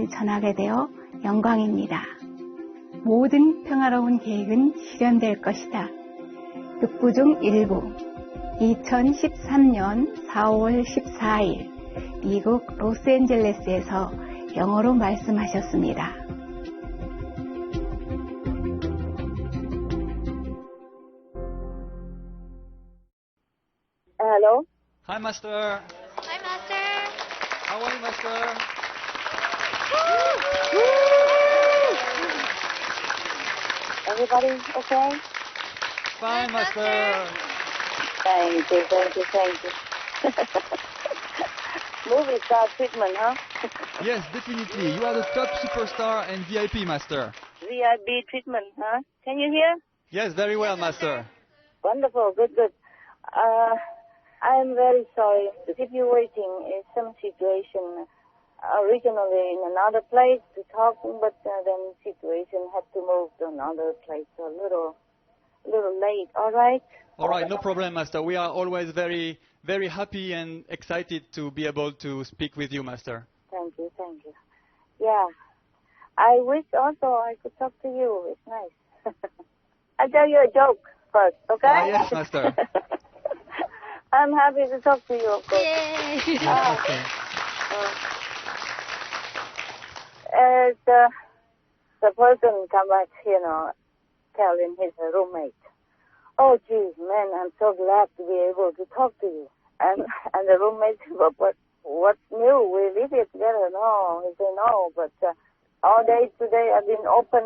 말씀을 전하게 되어 영광입니다. 모든 평화로운 계획은 실현될 것이다. 득부 중 일부 2013년 4월 14일 미국 로스앤젤레스에서 영어로 말씀하셨습니다. Hello. Hi, Master. Hi, Master. How are you, Master? Everybody okay? Fine, Yes, Master. Thank you. Movie star treatment, huh? Yes, definitely. You are the top superstar and VIP, Master. VIP treatment, huh? Can you hear? Yes, very well, Master. Wonderful, good. I'm very sorry to keep you waiting. It's some situation originally in another place to talk, but then situation had to move to another place, so a little late. All right? All right, no problem, Master. We are always very, very happy and excited to be able to speak with you, Master. Thank you. Yeah, I wish also I could talk to you. It's nice. I'll tell you a joke first, okay? Yes, Master. I'm happy to talk to you, of course. Yay! Yes, Master. As the person come back, telling his roommate, "Oh, geez, man, I'm so glad to be able to talk to you." And the roommate said, "But what's new? We live here together." No, he said, "No, but all day today I've been open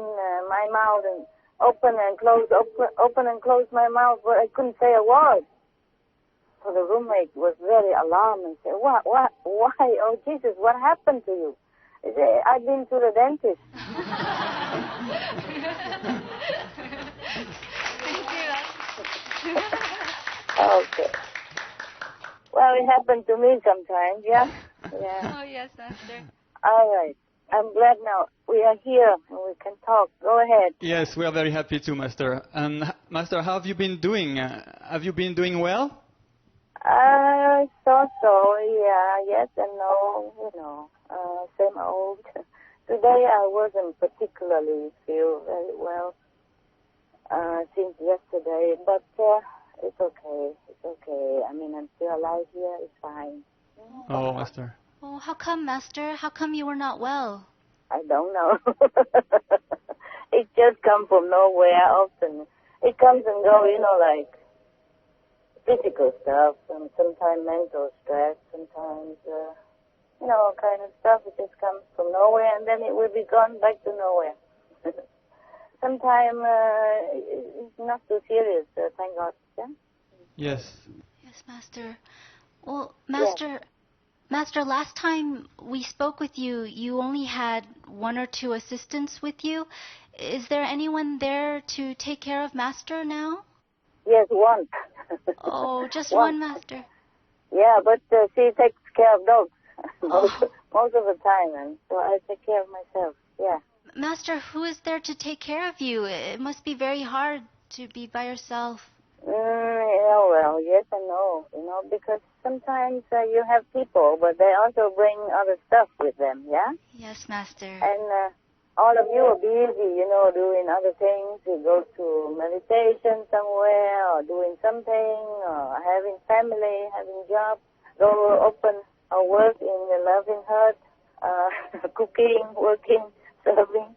my mouth and open and close my mouth, but I couldn't say a word." So the roommate was very alarmed and said, "What? Why? Oh, Jesus, what happened to you?" He said, "I've been to the dentist." Thank you. Okay. Well, it happened to me sometimes, yeah? Yeah. Oh, yes, Master. All right. I'm glad now we are here and we can talk. Go ahead. Yes, we are very happy too, Master. And Master, how have you been doing? Have you been doing well? So, yeah, yes and no, same old. Today I wasn't particularly feel very well since yesterday, but it's okay. I mean, I'm still alive here. It's fine. Oh, Master. Oh, how come, Master? How come you were not well? I don't know. It just comes from nowhere often. It comes and goes, like physical stuff, and sometimes mental stress, sometimes, kind of stuff. It just comes from nowhere, and then it will be gone back to nowhere. Sometimes it's not too serious, thank God. Yeah? Yes. Yes, Master. Well, Master, last time we spoke with you, you only had one or two assistants with you. Is there anyone there to take care of Master now? Yes, one. Oh, just one, Master. Yeah, but she takes care of dogs Oh. most of the time, and so I take care of myself. Yeah. Master, who is there to take care of you? It must be very hard to be by yourself. Well, yes and no, because sometimes you have people, but they also bring other stuff with them, yeah? Yes, Master. And all of you are busy, doing other things. You go to meditation somewhere, or doing something, or having family, having job, go open or work in the loving heart, cooking, working, serving.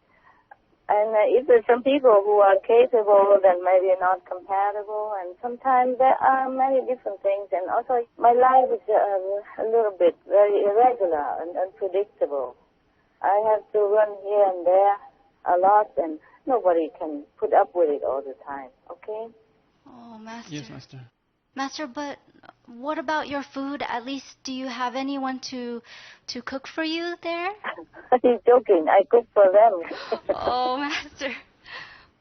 And if there's some people who are capable, then maybe not compatible. And sometimes there are many different things. And also, my life is a little bit very irregular and unpredictable. I have to run here and there a lot, and nobody can put up with it all the time. Okay? Oh, Master. Yes, Master. Master, but what about your food? At least, do you have anyone to cook for you there? He's joking. I cook for them. Oh, Master.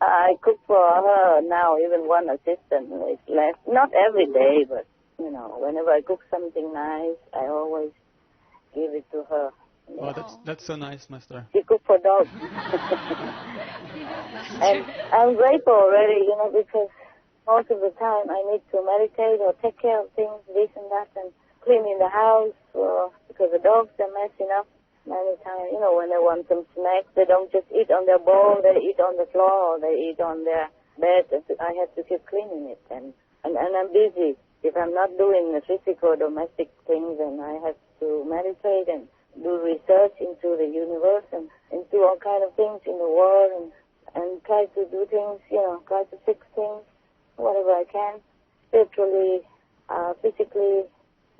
I cook for her now, even one assistant is left. Not every day, but, whenever I cook something nice, I always give it to her. Oh, that's so nice, Master. She cooks for dogs. And I'm grateful already, because most of the time I need to meditate or take care of things, this and that, and cleaning the house because the dogs are messing up. Many times, you know, when they want some snacks, they don't just eat on their bowl, they eat on the floor, or they eat on their bed. I have to keep cleaning it, and I'm busy. If I'm not doing the physical domestic things, then I have to meditate and do research into the universe and into all kind of things in the world, and try to do things, you know, try to fix things, whatever I can, spiritually, physically.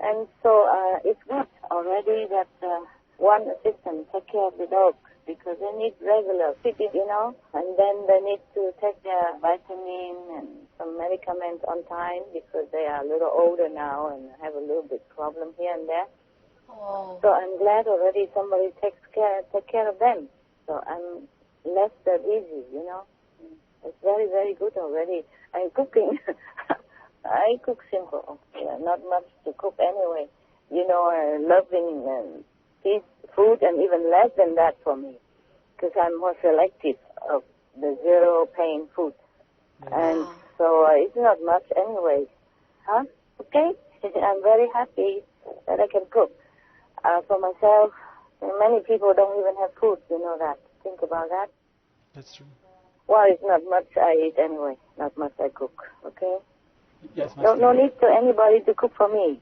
And so it's good already that one assistant take care of the dogs, because they need regular feeding, you know, and then they need to take their vitamin and some medicaments on time, because they are a little older now and have a little bit problem here and there. Oh. So I'm glad already somebody take care of them. So I'm less busy, you know. It's very, very good already. And cooking, I cook simple. Yeah, not much to cook anyway. You know, loving food, and even less than that for me, because I'm more selective of the zero pain food. And so it's not much anyway. Huh? Okay? I'm very happy that I can cook for myself. And many people don't even have food, you know that. Think about that. That's true. Well, it's not much I eat anyway. Not much I cook, okay? Yes, No need for anybody to cook for me.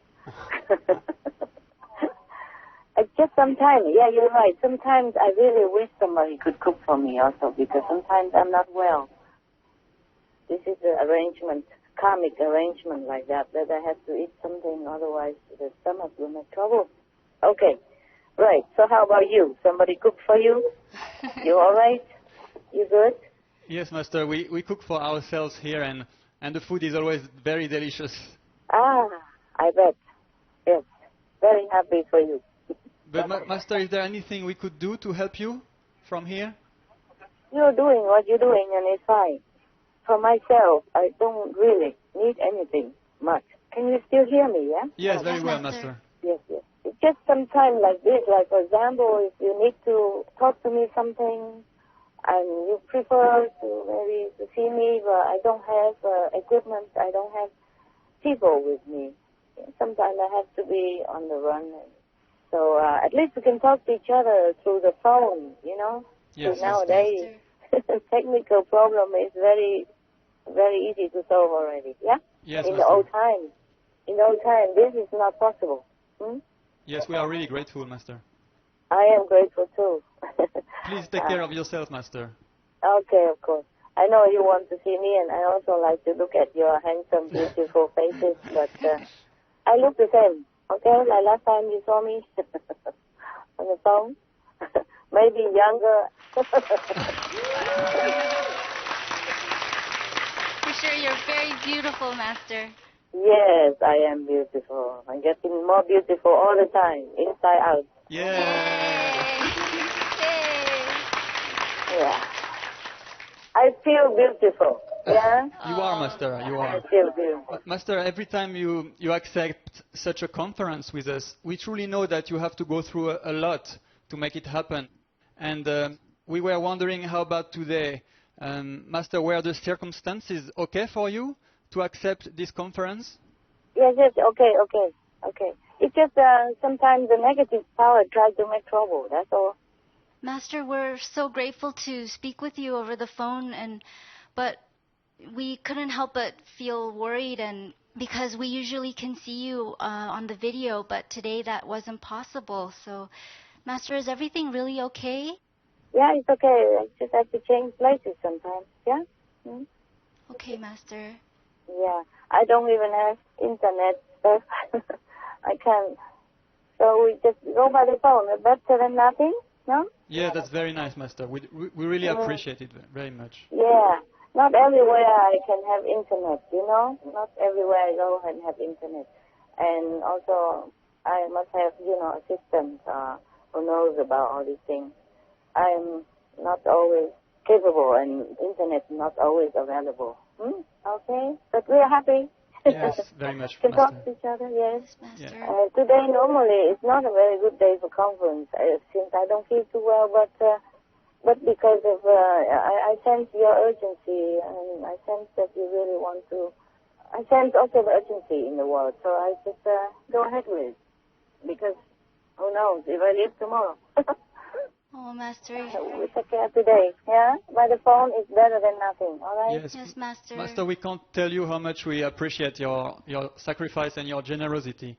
Just sometimes, yeah, you're right. Sometimes I really wish somebody could cook for me also, because sometimes I'm not well. This is the arrangement, karmic arrangement like that I have to eat something, otherwise the stomach will make trouble. Okay, right. So how about you? Somebody cook for you? You all right? You good? Yes, Master. We cook for ourselves here, and the food is always very delicious. Ah, I bet. Yes, very happy for you. But Master, is there anything we could do to help you from here? You're doing what you're doing, and it's fine. For myself, I don't really need anything much. Can you still hear me, yeah? Yes, very well, Master. Master. Yes, yes. It's just sometime like this, like for example, if you need to talk to me something, and you prefer to maybe to see me, but I don't have equipment, I don't have people with me. Sometimes I have to be on the run. So at least we can talk to each other through the phone, you know? Yes, So nowadays, technical problem is very, very easy to solve already, yeah? Yes, In Master. the old time, this is not possible. Yes, we are really grateful, Master. I am grateful too. Please take care of yourself, Master. Okay, of course. I know you want to see me, and I also like to look at your handsome, beautiful faces, but I look the same, okay? Like last time you saw me on the phone. Maybe younger. For sure, you're very beautiful, Master. Yes, I am beautiful. I'm getting more beautiful all the time, inside out. Yeah. Yeah. I feel beautiful. Yeah? You are, Master. You I are. feel beautiful. Master, every time you accept such a conference with us, we truly know that you have to go through a lot to make it happen. And we were wondering, how about today? Master, were the circumstances okay for you to accept this conference? Yes, okay. It's just sometimes the negative power tries to make trouble, that's all. Master, we're so grateful to speak with you over the phone, but we couldn't help but feel worried, and because we usually can see you on the video, but today that wasn't possible. So, Master, is everything really okay? Yeah, it's okay. I just have to change places sometimes, yeah? Okay, Master. Yeah, I don't even have internet stuff. I can't. So we just go by the phone. Better than nothing, no? Yeah, that's very nice, Master. We really appreciate it very much. Yeah, not everywhere I can have internet, you know? Not everywhere I go and have internet. And also, I must have, assistants who knows about all these things. I'm not always capable, and internet not always available. Okay, but we are happy. Yes, very much, Can Master. talk to each other, yes. Master. Yeah. Today normally it's not a very good day for conference since I don't feel too well, but because of I sense your urgency, and I sense that you really want to. I sense also the urgency in the world, so I just go ahead with it, because who knows if I live tomorrow. Oh, Master. We take care today, yeah? By the phone is better than nothing, all right? Yes, Master. Master, we can't tell you how much we appreciate your sacrifice and your generosity.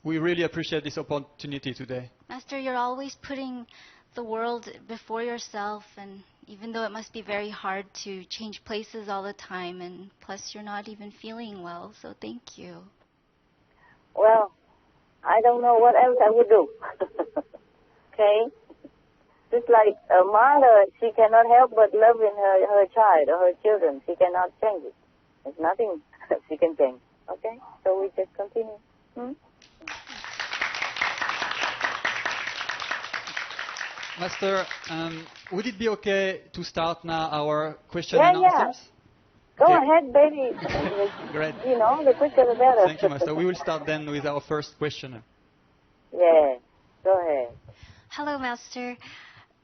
We really appreciate this opportunity today. Master, you're always putting the world before yourself, and even though it must be very hard to change places all the time, and plus you're not even feeling well, so thank you. Well, I don't know what else I would do. Okay? Just like a mother, she cannot help but love in her child or her children. She cannot change it. There's nothing she can change. Okay? So we just continue. Master, would it be okay to start now our question and answers? Go Okay. ahead, baby. Great. You know, the quicker the better. Thank you, Master. We will start then with our first question. Yeah. Go ahead. Hello, Master.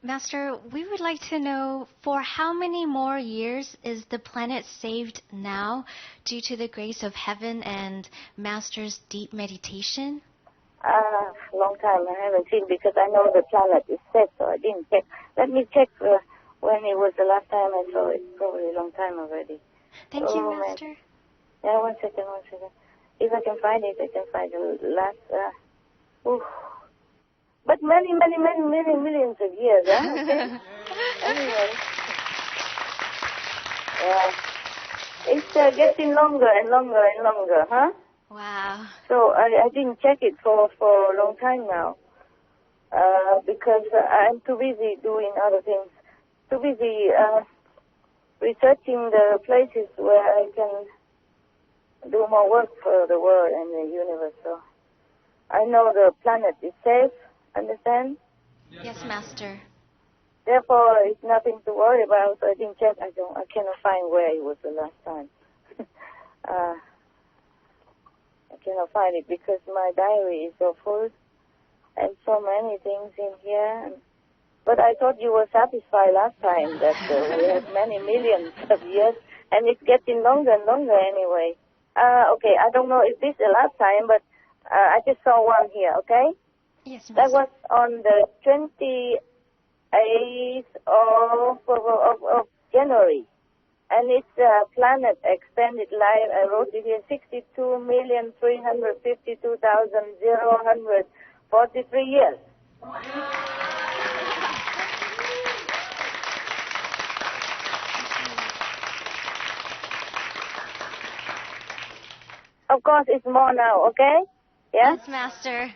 Master, we would like to know, for how many more years is the planet saved now due to the grace of heaven and Master's deep meditation? Long time I haven't seen, because I know the planet is set, so I didn't check. Let me check when it was the last time I saw it. Probably a long time already. Thank you, Master. Man. Yeah, one second. If I can find it, I can find the last. But many millions of years, huh? Okay. Anyway. Yeah. It's getting longer and longer and longer, huh? Wow. So I didn't check it for a long time now, because I'm too busy doing other things. Too busy researching the places where I can do more work for the world and the universe. So I know the planet is safe. Understand? Yes, Master. Therefore, it's nothing to worry about. So I didn't check. I cannot find where it was the last time. I cannot find it because my diary is so full and so many things in here. But I thought you were satisfied last time that we have many millions of years, and it's getting longer and longer anyway. Okay, I don't know if this is the last time, but I just saw one here, okay? Yes, Master. That was on the 28th of January. And it's planet extended life. I wrote it here, 62,352,043 years. Of course, it's more now, okay? Yeah? Yes, Master.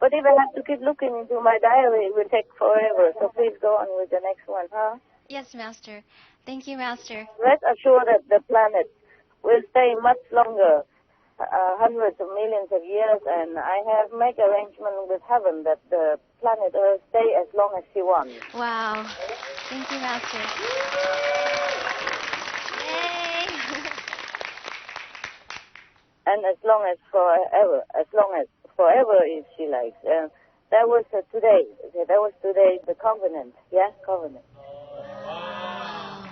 But if I have to keep looking into my diary, it will take forever. So please go on with the next one, huh? Yes, Master. Thank you, Master. Rest assured that the planet will stay much longer, hundreds of millions of years, and I have made arrangement with heaven that the planet Earth stay as long as she wants. Wow. Thank you, Master. Yay! And as long as forever if she likes. That was today. That was today, the covenant. Yeah, covenant. Wow.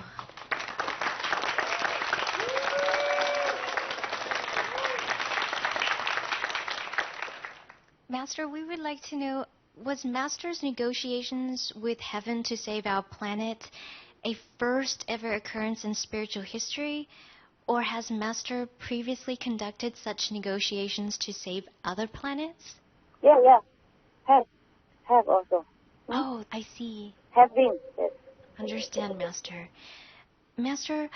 Master, we would like to know, was Master's negotiations with heaven to save our planet a first ever occurrence in spiritual history? Or has Master previously conducted such negotiations to save other planets? Yeah. Have also. Oh, I see. Have been, yes. Understand, Master. Master,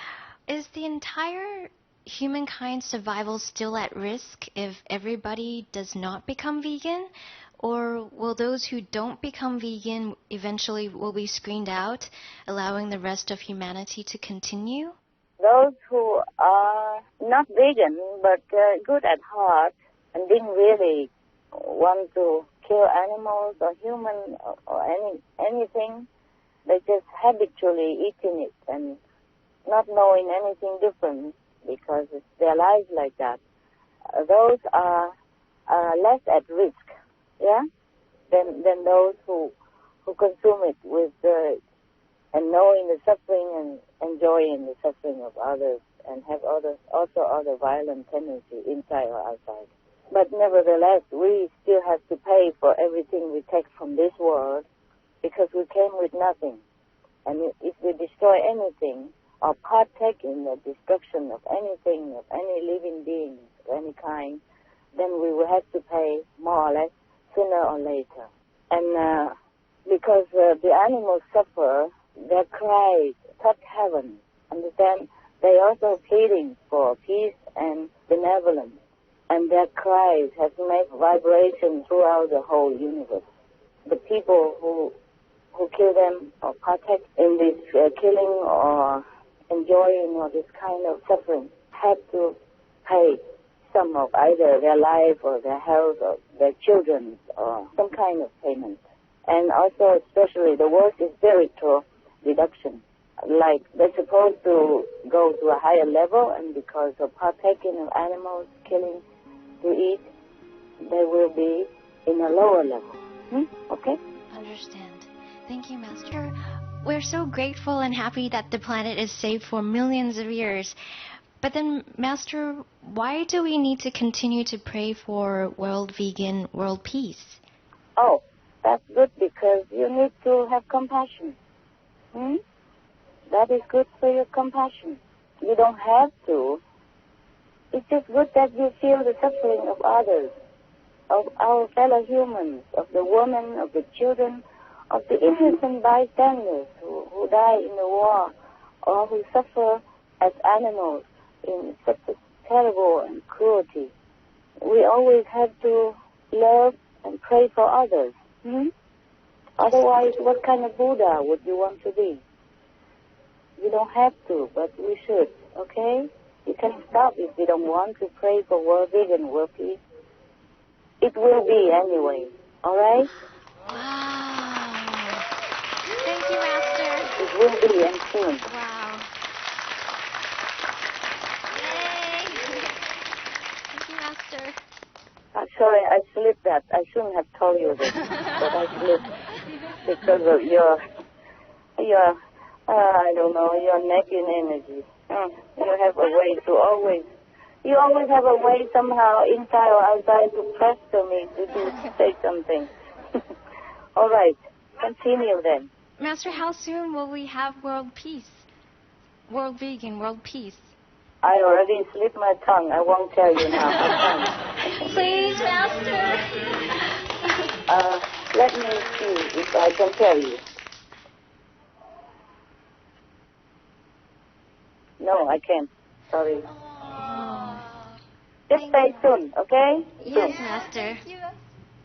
is the entire humankind's survival still at risk if everybody does not become vegan? Or will those who don't become vegan eventually will be screened out, allowing the rest of humanity to continue? Those who are not vegan but good at heart and didn't really want to kill animals or human or anything, they just habitually eating it and not knowing anything different because it's their lives like that. Those are less at risk, yeah, than those who consume it with and knowing the suffering and enjoying the suffering of others and have also other violent tendencies inside or outside. But nevertheless, we still have to pay for everything we take from this world because we came with nothing. And if we destroy anything or partake in the destruction of anything, of any living being of any kind, then we will have to pay more or less sooner or later. And because the animals suffer, their cries touch heaven. Understand? They also pleading for peace and benevolence. And their cries have made vibration throughout the whole universe. The people who kill them or partake in this killing or enjoying or this kind of suffering have to pay some of either their life or their health or their children or some kind of payment. And also especially the worst is spiritual deduction. Like they're supposed to go to a higher level, and because of partaking of animals, killing to eat, they will be in a lower level. Okay? Understand. Thank you, Master. We're so grateful and happy that the planet is safe for millions of years. But then, Master, why do we need to continue to pray for world vegan, world peace? Oh, that's good because you need to have compassion. That is good for your compassion. You don't have to. It's just good that you feel the suffering of others, of our fellow humans, of the women, of the children, of the innocent bystanders who die in the war or who suffer as animals in such a terrible and cruelty. We always have to love and pray for others. Otherwise, what kind of Buddha would you want to be? You don't have to, but we should, okay? You can stop if you don't want to pray for world vegan, world peace. It will be anyway, all right? Wow. Thank you, Master. It will be and soon. Wow. Yay. Thank you, Master. I'm sorry, I slipped that. I shouldn't have told you this, but I slipped because of your I don't know, your negative energy. You have a way to you always have a way somehow inside or outside to pressure me to say something. All right, continue then. Master, how soon will we have world peace? World vegan, world peace. I already slipped my tongue. I won't tell you now. Please, Master. Let me see if I can tell you. No, I can't. Sorry. Just say soon, okay? Yes, Master.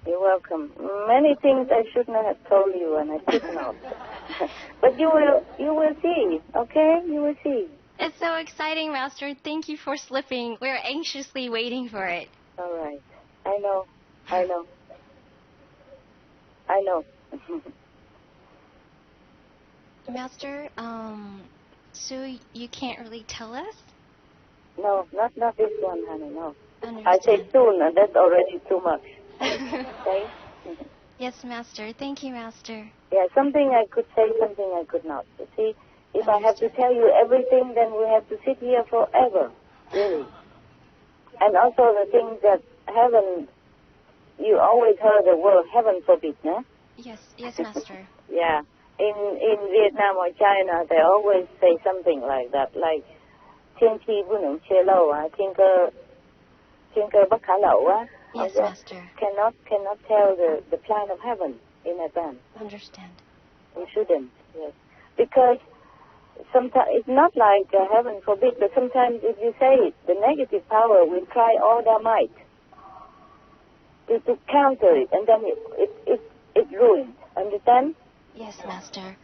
You're welcome. Many things I should not have told you, and I should not. But you will see, okay? You will see. It's so exciting, Master. Thank you for slipping. We're anxiously waiting for it. All right. I know. Master, so you can't really tell us? No, not this one, honey, no. Understand. I say soon, and that's already too much. Okay? Yes, Master. Thank you, Master. Yeah, something I could say, something I could not. You see, if I have to tell you everything, then we have to sit here forever, really. And also the things that heaven, you always heard the word heaven forbid, no? Yes, Master. Yeah. In Vietnam or China, they always say something like that, like 天气不能泄露啊，天cơ bất khả lậu啊. Yes, Master. Cannot tell the plan of heaven in advance. Understand. We shouldn't, yes. Because sometimes it's not like heaven forbid, but sometimes if you say it, the negative power will try all their might to counter it, and then it ruins. Understand? Yes, Master.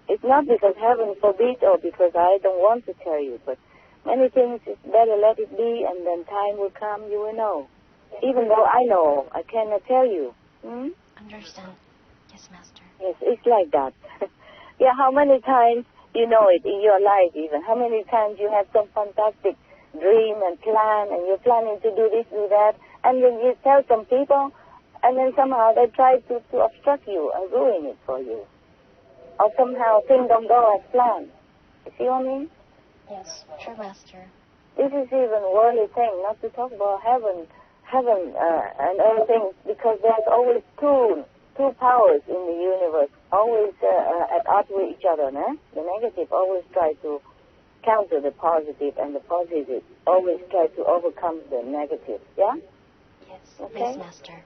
It's not because heaven forbid or because I don't want to tell you, but many things it's better let it be, and then time will come, you will know. Even though I know, I cannot tell you. Understand. Yes, Master. Yes, it's like that. Yeah, how many times you know it in your life even? How many times you have some fantastic dream and plan, and you're planning to do this, do that, and then you tell some people, and then somehow they try to obstruct you and ruin it for you. Or somehow things don't go as planned. You see what I mean? Yes, true, Master. This is even worldly thing, not to talk about heaven. heaven and everything, because there's always two powers in the universe, always at odds with each other. No? The negative always try to counter the positive, and the positive always try to overcome the negative. Yeah? Yes, okay? yes, Master.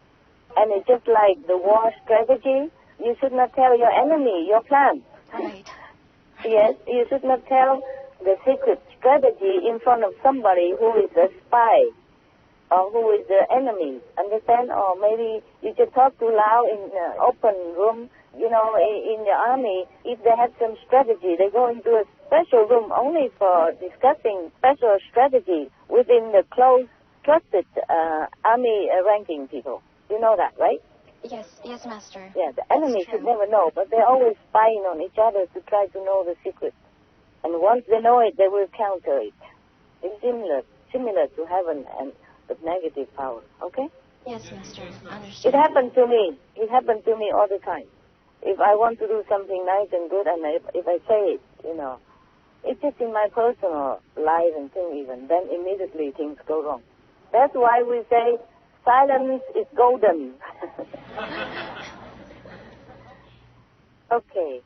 And it's just like the war strategy. You should not tell your enemy your plan. Right. Yes, you should not tell the secret strategy in front of somebody who is a spy or who is the enemy. Understand? Or maybe you just talk too loud in an open room. You know, in the army, if they have some strategy, they go into a special room only for discussing special strategy within the close, trusted army ranking people. You know that, right? Yes, yes, Master. Yeah, the enemy should never know, but they're always spying on each other to try to know the secret. And once they know it, they will counter it. It's similar to heaven and the negative power, okay? Yes, Master. Understood. It happened to me. It happened to me all the time. If I want to do something nice and good, and if I say it, you know, it's just in my personal life and thing even, then immediately things go wrong. That's why we say silence is golden. Okay.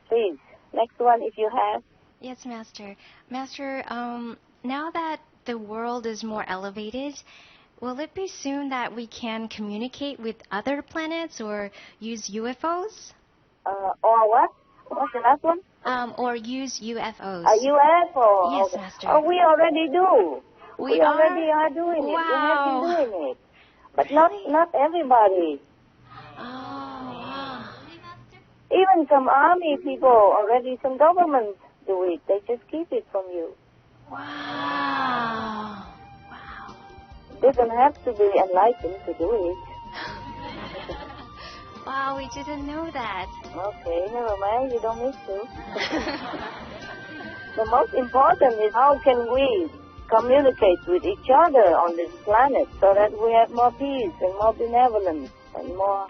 Please, next one if you have. Yes, Master. Master, now that the world is more elevated, will it be soon that we can communicate with other planets or use UFOs? Or what? What's the last one? Or use UFOs. A UFO? Yes, okay. Master. Oh, we already do. We already are doing it. Wow. We have been doing it. But not everybody. Oh, wow. Even some army people already, some governments do it. They just keep it from you. Wow. Wow. Doesn't have to be enlightened to do it. Wow, we didn't know that. Okay, never mind. You don't need to. The most important is how can we communicate with each other on this planet so that we have more peace and more benevolence and more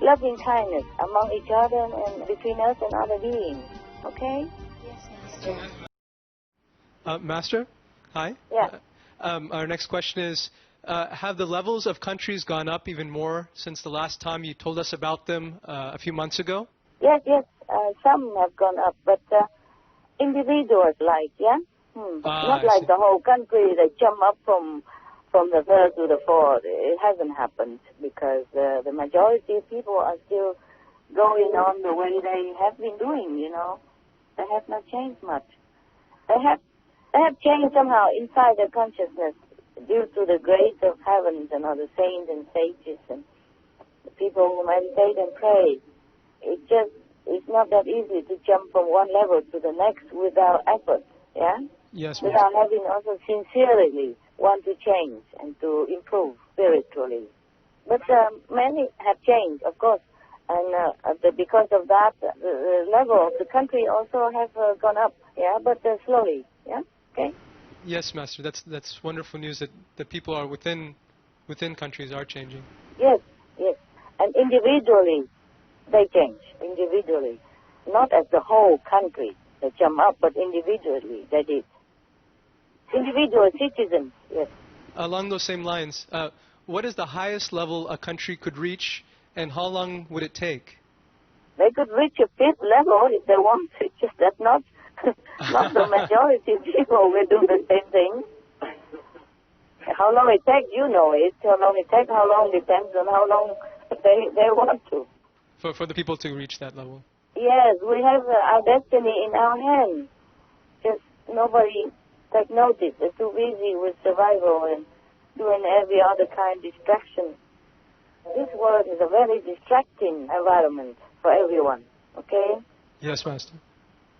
loving kindness among each other and between us and other beings. Okay? Yes, Master. Master, hi. Yeah. Our next question is, have the levels of countries gone up even more since the last time you told us about them a few months ago? Yes. Some have gone up, but individuals like, yeah? Not like the whole country, they jump up from the third to the fourth. It hasn't happened because the majority of people are still going on the way they have been doing, you know. They have not changed much. They have changed somehow inside their consciousness due to the grace of heavens and other saints and sages and the people who meditate and pray. It's not that easy to jump from one level to the next without effort, yeah? Yes, without having also sincerely want to change and to improve spiritually. But many have changed, of course, and because of that, the level of the country also have gone up, yeah, but slowly, yeah, okay? Yes, Master, that's wonderful news that the people are within countries are changing. Yes, and individually, they change, individually. Not as the whole country, they jump up, but individually, they did. Individual citizens, yes. Along those same lines, what is the highest level a country could reach, and how long would it take? They could reach a fifth level if they want. It's just that not the majority of people will do the same thing. How long it takes, you know it. How long it takes, how long depends on how long they want to. For the people to reach that level? Yes, we have our destiny in our hands. Just nobody take notice. They're too busy with survival and doing every other kind of distraction. This world is a very distracting environment for everyone, okay? Yes, Master.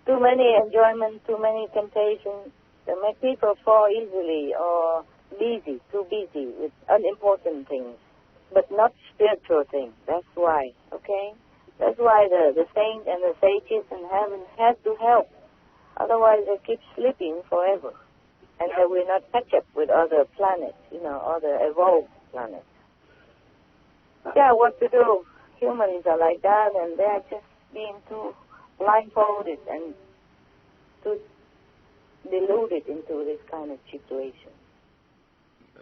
Too many enjoyment, too many temptations. They make people fall easily or too busy with unimportant things, but not spiritual things. That's why, okay? That's why the saints and the sages in heaven have to help. Otherwise, they keep sleeping forever. And they will not catch up with other planets, other evolved planets. Yeah, what to do? Humans are like that, and they are just being too blindfolded and too deluded into this kind of situation.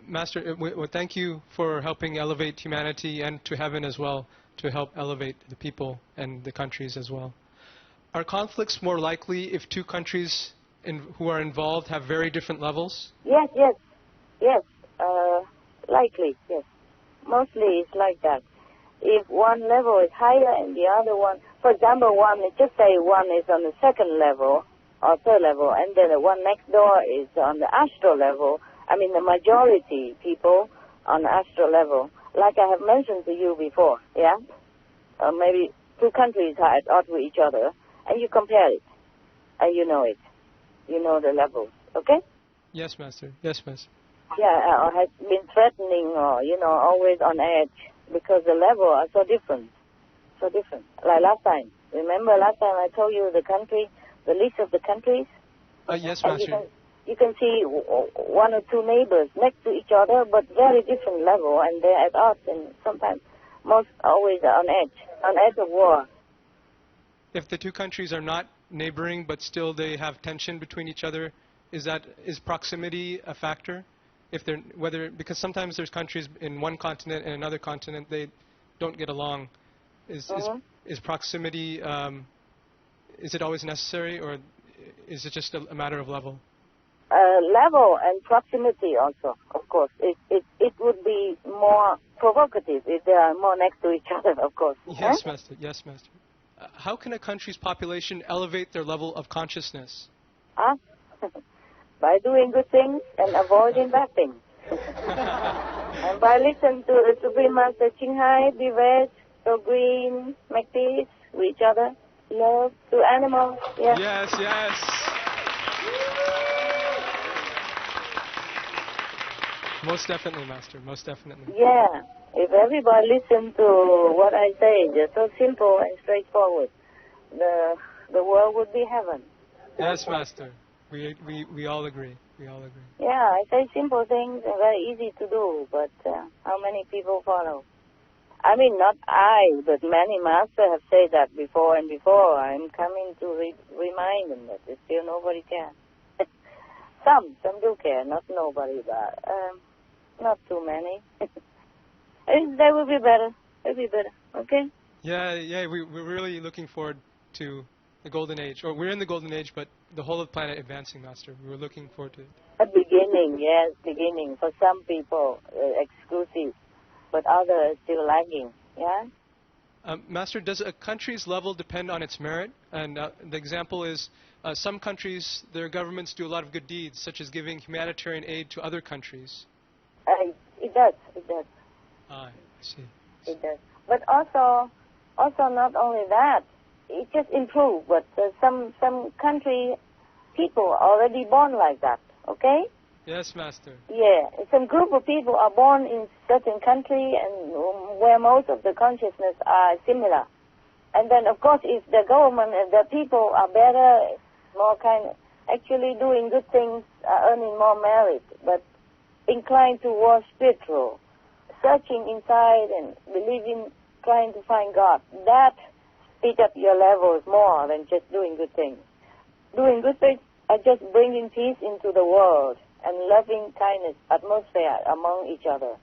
Master, thank you for helping elevate humanity and to heaven as well, to help elevate the people and the countries as well. Are conflicts more likely if two countries who are involved have very different levels? Yes. Likely, yes. Mostly it's like that. If one level is higher and the other one, for example, just say one is on the second level or third level, and then the one next door is on the astral level. I mean, the majority people on the astral level, like I have mentioned to you before, yeah? Maybe two countries are at odds with each other, and you compare it, and you know it. You know the levels, okay? Yes, Master. Yes, Master. Yeah, or has been threatening or, always on edge because the levels are so different. So different. Like last time. Remember last time I told you the list of the countries? Yes, Master. You can see one or two neighbors next to each other, but very different level, and they're at odds, and sometimes, most always on edge of war. If the two countries are not neighboring, but still they have tension between each other, is proximity a factor? Because sometimes there's countries in one continent and another continent, they don't get along. Is proximity, is it always necessary, or is it just a matter of level? Level and proximity also, of course. It would be more provocative if they are more next to each other, of course. Yes, Master. Yes, Master. How can a country's population elevate their level of consciousness? By doing good things and avoiding bad things. And by listening to the Supreme Master CHINGHAI, be veg, so green, make peace with each other, love to animals. Yes. Yes. Most definitely, Master. Most definitely. Yeah. If everybody listens to what I say, just so simple and straightforward, the world would be heaven. Yes, Master. We all agree. We all agree. Yeah, I say simple things and very easy to do, but how many people follow? I mean, not I, but many masters have said that before and before. I'm coming to remind them that still nobody cares. Some do care, not nobody, but not too many. That will be better. It'll be better, okay? Yeah, we're really looking forward to the Golden Age. Or we're in the Golden Age, but the whole of the planet advancing, Master. We were looking forward to it. A beginning, yes, beginning. For some people, exclusive, but others still lagging, yeah? Master, does a country's level depend on its merit? And the example is some countries, their governments do a lot of good deeds, such as giving humanitarian aid to other countries. It does. I see. It does. But also not only that, it just improved. But some country people are already born like that, okay? Yes, Master. Yeah, some group of people are born in certain country and where most of the consciousness are similar. And then, of course, if the government and the people are better, more actually doing good things, earning more merit, but inclined towards spiritual, searching inside and believing, trying to find God, that speed up your levels more than just doing good things. Doing good things are just bringing peace into the world and loving kindness, atmosphere among each other.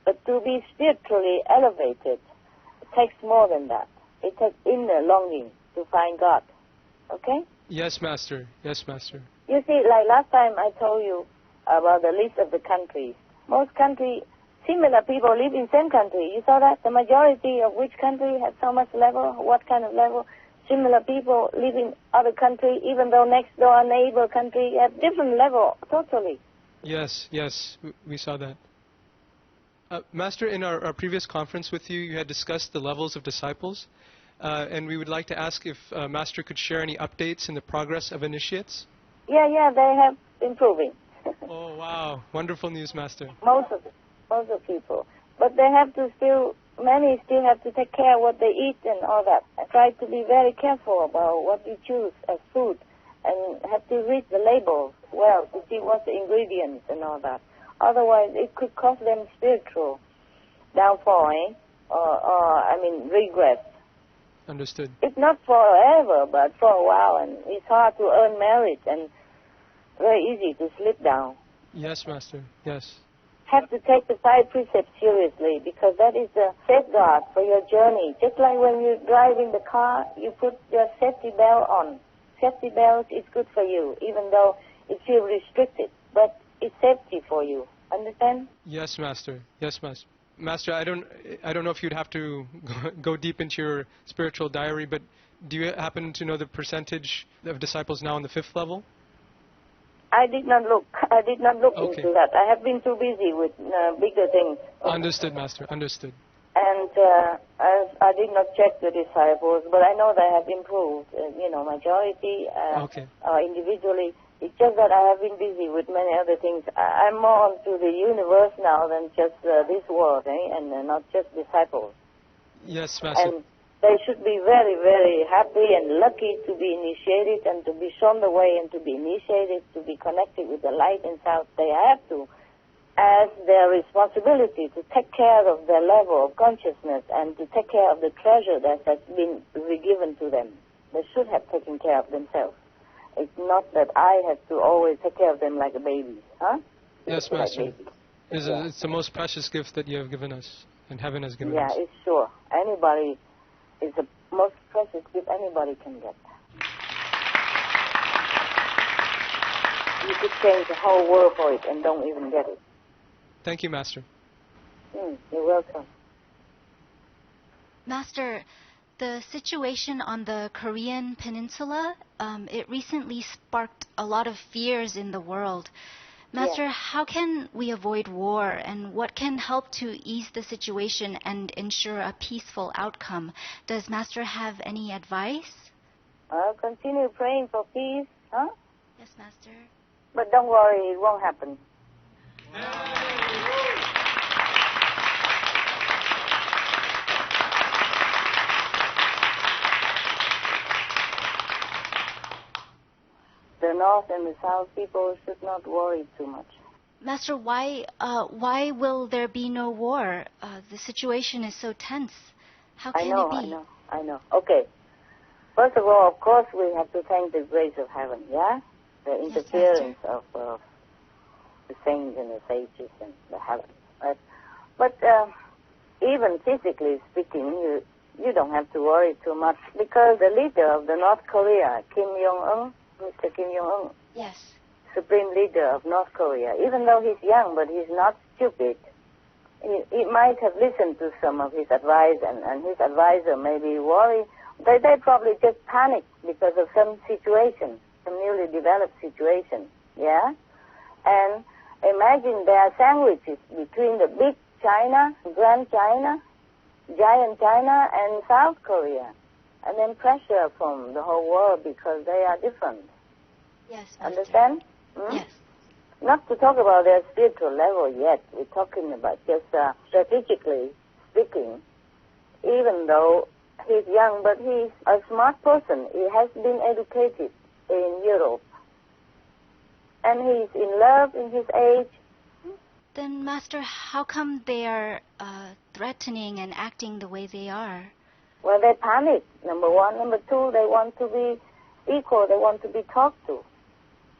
But to be spiritually elevated takes more than that. It takes inner longing to find God. Okay? Yes, Master. Yes, Master. You see, like last time I told you about the list of the countries. Most countries, similar people live in same country. You saw that? The majority of which country has so much level, what kind of level? Similar people live in other country, even though next door neighbor country have different level, totally. Yes, we saw that. Master, in our previous conference with you, you had discussed the levels of disciples, and we would like to ask if Master could share any updates in the progress of initiates. Yeah, they have improving. Oh, wow. Wonderful news, Master. Most of people. But they have to many still have to take care of what they eat and all that. I try to be very careful about what you choose as food and have to read the label well to see what's the ingredients and all that. Otherwise, it could cause them spiritual downfall, or regress. Understood. It's not forever, but for a while, and it's hard to earn merit and very easy to slip down. Yes, Master. Yes. have to take the 5 precepts seriously because that is a safeguard for your journey. Just like when you drive in the car, you put your safety belt on. Safety belt is good for you, even though it feels restricted, but it's safety for you. Understand? Yes, Master. Yes, Master. Master, I don't know if you'd have to go deep into your spiritual diary, but do you happen to know the percentage of disciples now on the 5th level? I did not look. Okay. Into that. I have been too busy with bigger things. Understood, Master. Understood. And I did not check the disciples, but I know they have improved. Majority Okay. individually. It's just that I have been busy with many other things. I'm more onto the universe now than just this world, and not just disciples. Yes, Master. And they should be very, very happy and lucky to be initiated and to be shown the way and to be initiated, to be connected with the light and sound. They have to, as their responsibility, to take care of their level of consciousness and to take care of the treasure that has been given to them. They should have taken care of themselves. It's not that I have to always take care of them like a baby, huh? Yes, Master. Like It's the most precious gift that you have given us, and heaven has given us. Yeah, it's sure. Anybody is the most precious gift anybody can get. You could change the whole world for it and don't even get it. Thank you, Master. You're welcome. Master, the situation on the Korean peninsula, it recently sparked a lot of fears in the world. Master, how can we avoid war, and what can help to ease the situation and ensure a peaceful outcome? Does Master have any advice? Continue praying for peace, huh? Yes, Master. But don't worry, it won't happen. The North and the South people should not worry too much. Master, why will there be no war? The situation is so tense. How can it be? I know. Okay. First of all, of course, we have to thank the grace of heaven, yeah? The interference of the saints and the sages and the heavens. Right? But even physically speaking, you don't have to worry too much because the leader of the North Korea, Mr. Kim Jong-un, Yes. supreme leader of North Korea, even though he's young, but he's not stupid. He might have listened to some of his advice, and his advisor may be worried. They probably just panicked because of some situation, some newly developed situation, yeah? And imagine there are sandwiches between the big China, Grand China, giant China, and South Korea. And then pressure from the whole world because they are different. Yes, Master. Understand? Yes. Not to talk about their spiritual level yet. We're talking about just strategically speaking. Even though he's young, but he's a smart person. He has been educated in Europe. And he's in love in his age. Then, Master, how come they are threatening and acting the way they are? Well, they panic, number one. Number two, they want to be equal. They want to be talked to.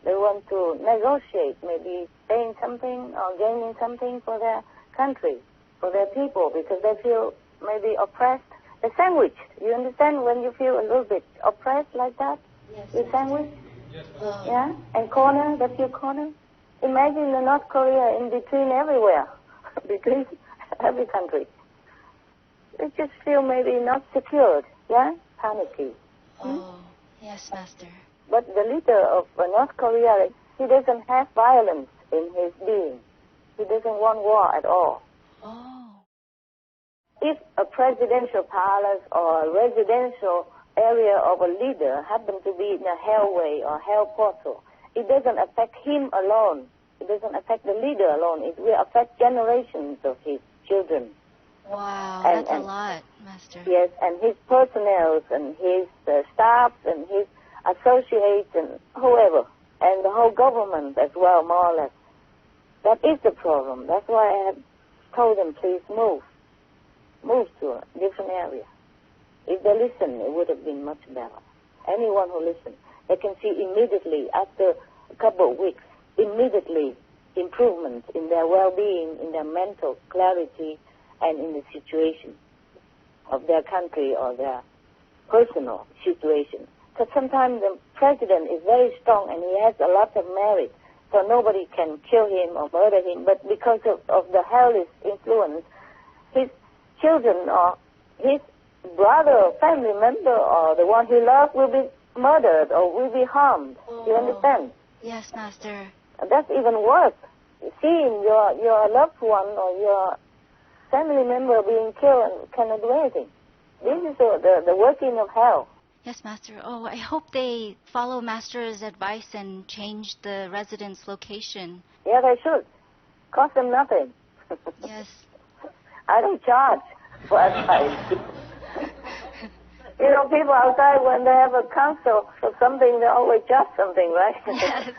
They want to negotiate, maybe paying something or gaining something for their country, for their people, because they feel maybe oppressed. They're sandwiched. You understand when you feel a little bit oppressed like that? Yes. You're sandwiched? Yes. Yeah? And corner, that's your corner? Imagine the North Korea in between everywhere, between every country. They just feel maybe not secured, yeah? Panicky. Oh, yes, Master. But the leader of North Korea, he doesn't have violence in his being. He doesn't want war at all. Oh. If a presidential palace or a residential area of a leader happen to be in a hellway or hell portal, it doesn't affect him alone. It doesn't affect the leader alone. It will affect generations of his children. Wow, that's a lot, Master. Yes, and his personnel and his staff and his associates and whoever, and the whole government as well, more or less. That is the problem. That's why I have told them, please move. Move to a different area. If they listen, it would have been much better. Anyone who listens, they can see immediately, after a couple of weeks, immediately improvement in their well-being, in their mental clarity, and in the situation of their country or their personal situation. Because sometimes the president is very strong and he has a lot of merit, so nobody can kill him or murder him, but because of the hellish influence, his children or his brother or family member or the one he loves will be murdered or will be harmed. You understand? Yes, Master. And that's even worse. Seeing your loved one or your family member being killed and cannot do anything. This is the working of hell. Yes, Master. Oh, I hope they follow Master's advice and change the residence location. Yeah, they should. Cost them nothing. Yes. I don't charge for advice. You know, people outside, when they have a council for something, they always charge something, right? Yes.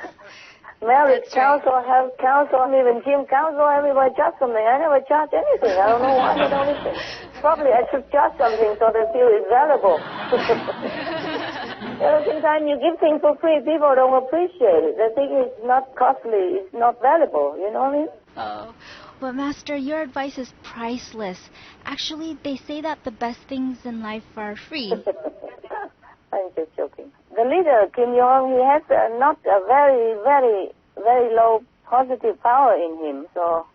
Marriage That's right. council, health council, even gym council, everybody charge something. I never charge anything. I don't know why they don't listen. Probably I should charge something so they feel it's valuable. Sometimes you give things for free, people don't appreciate it. They think it's not costly, it's not valuable. You know what I mean? Oh, well, Master, your advice is priceless. Actually, they say that the best things in life are free. I'm just joking. The leader, Kim Jong, he has not a very, very, very low positive power in him, so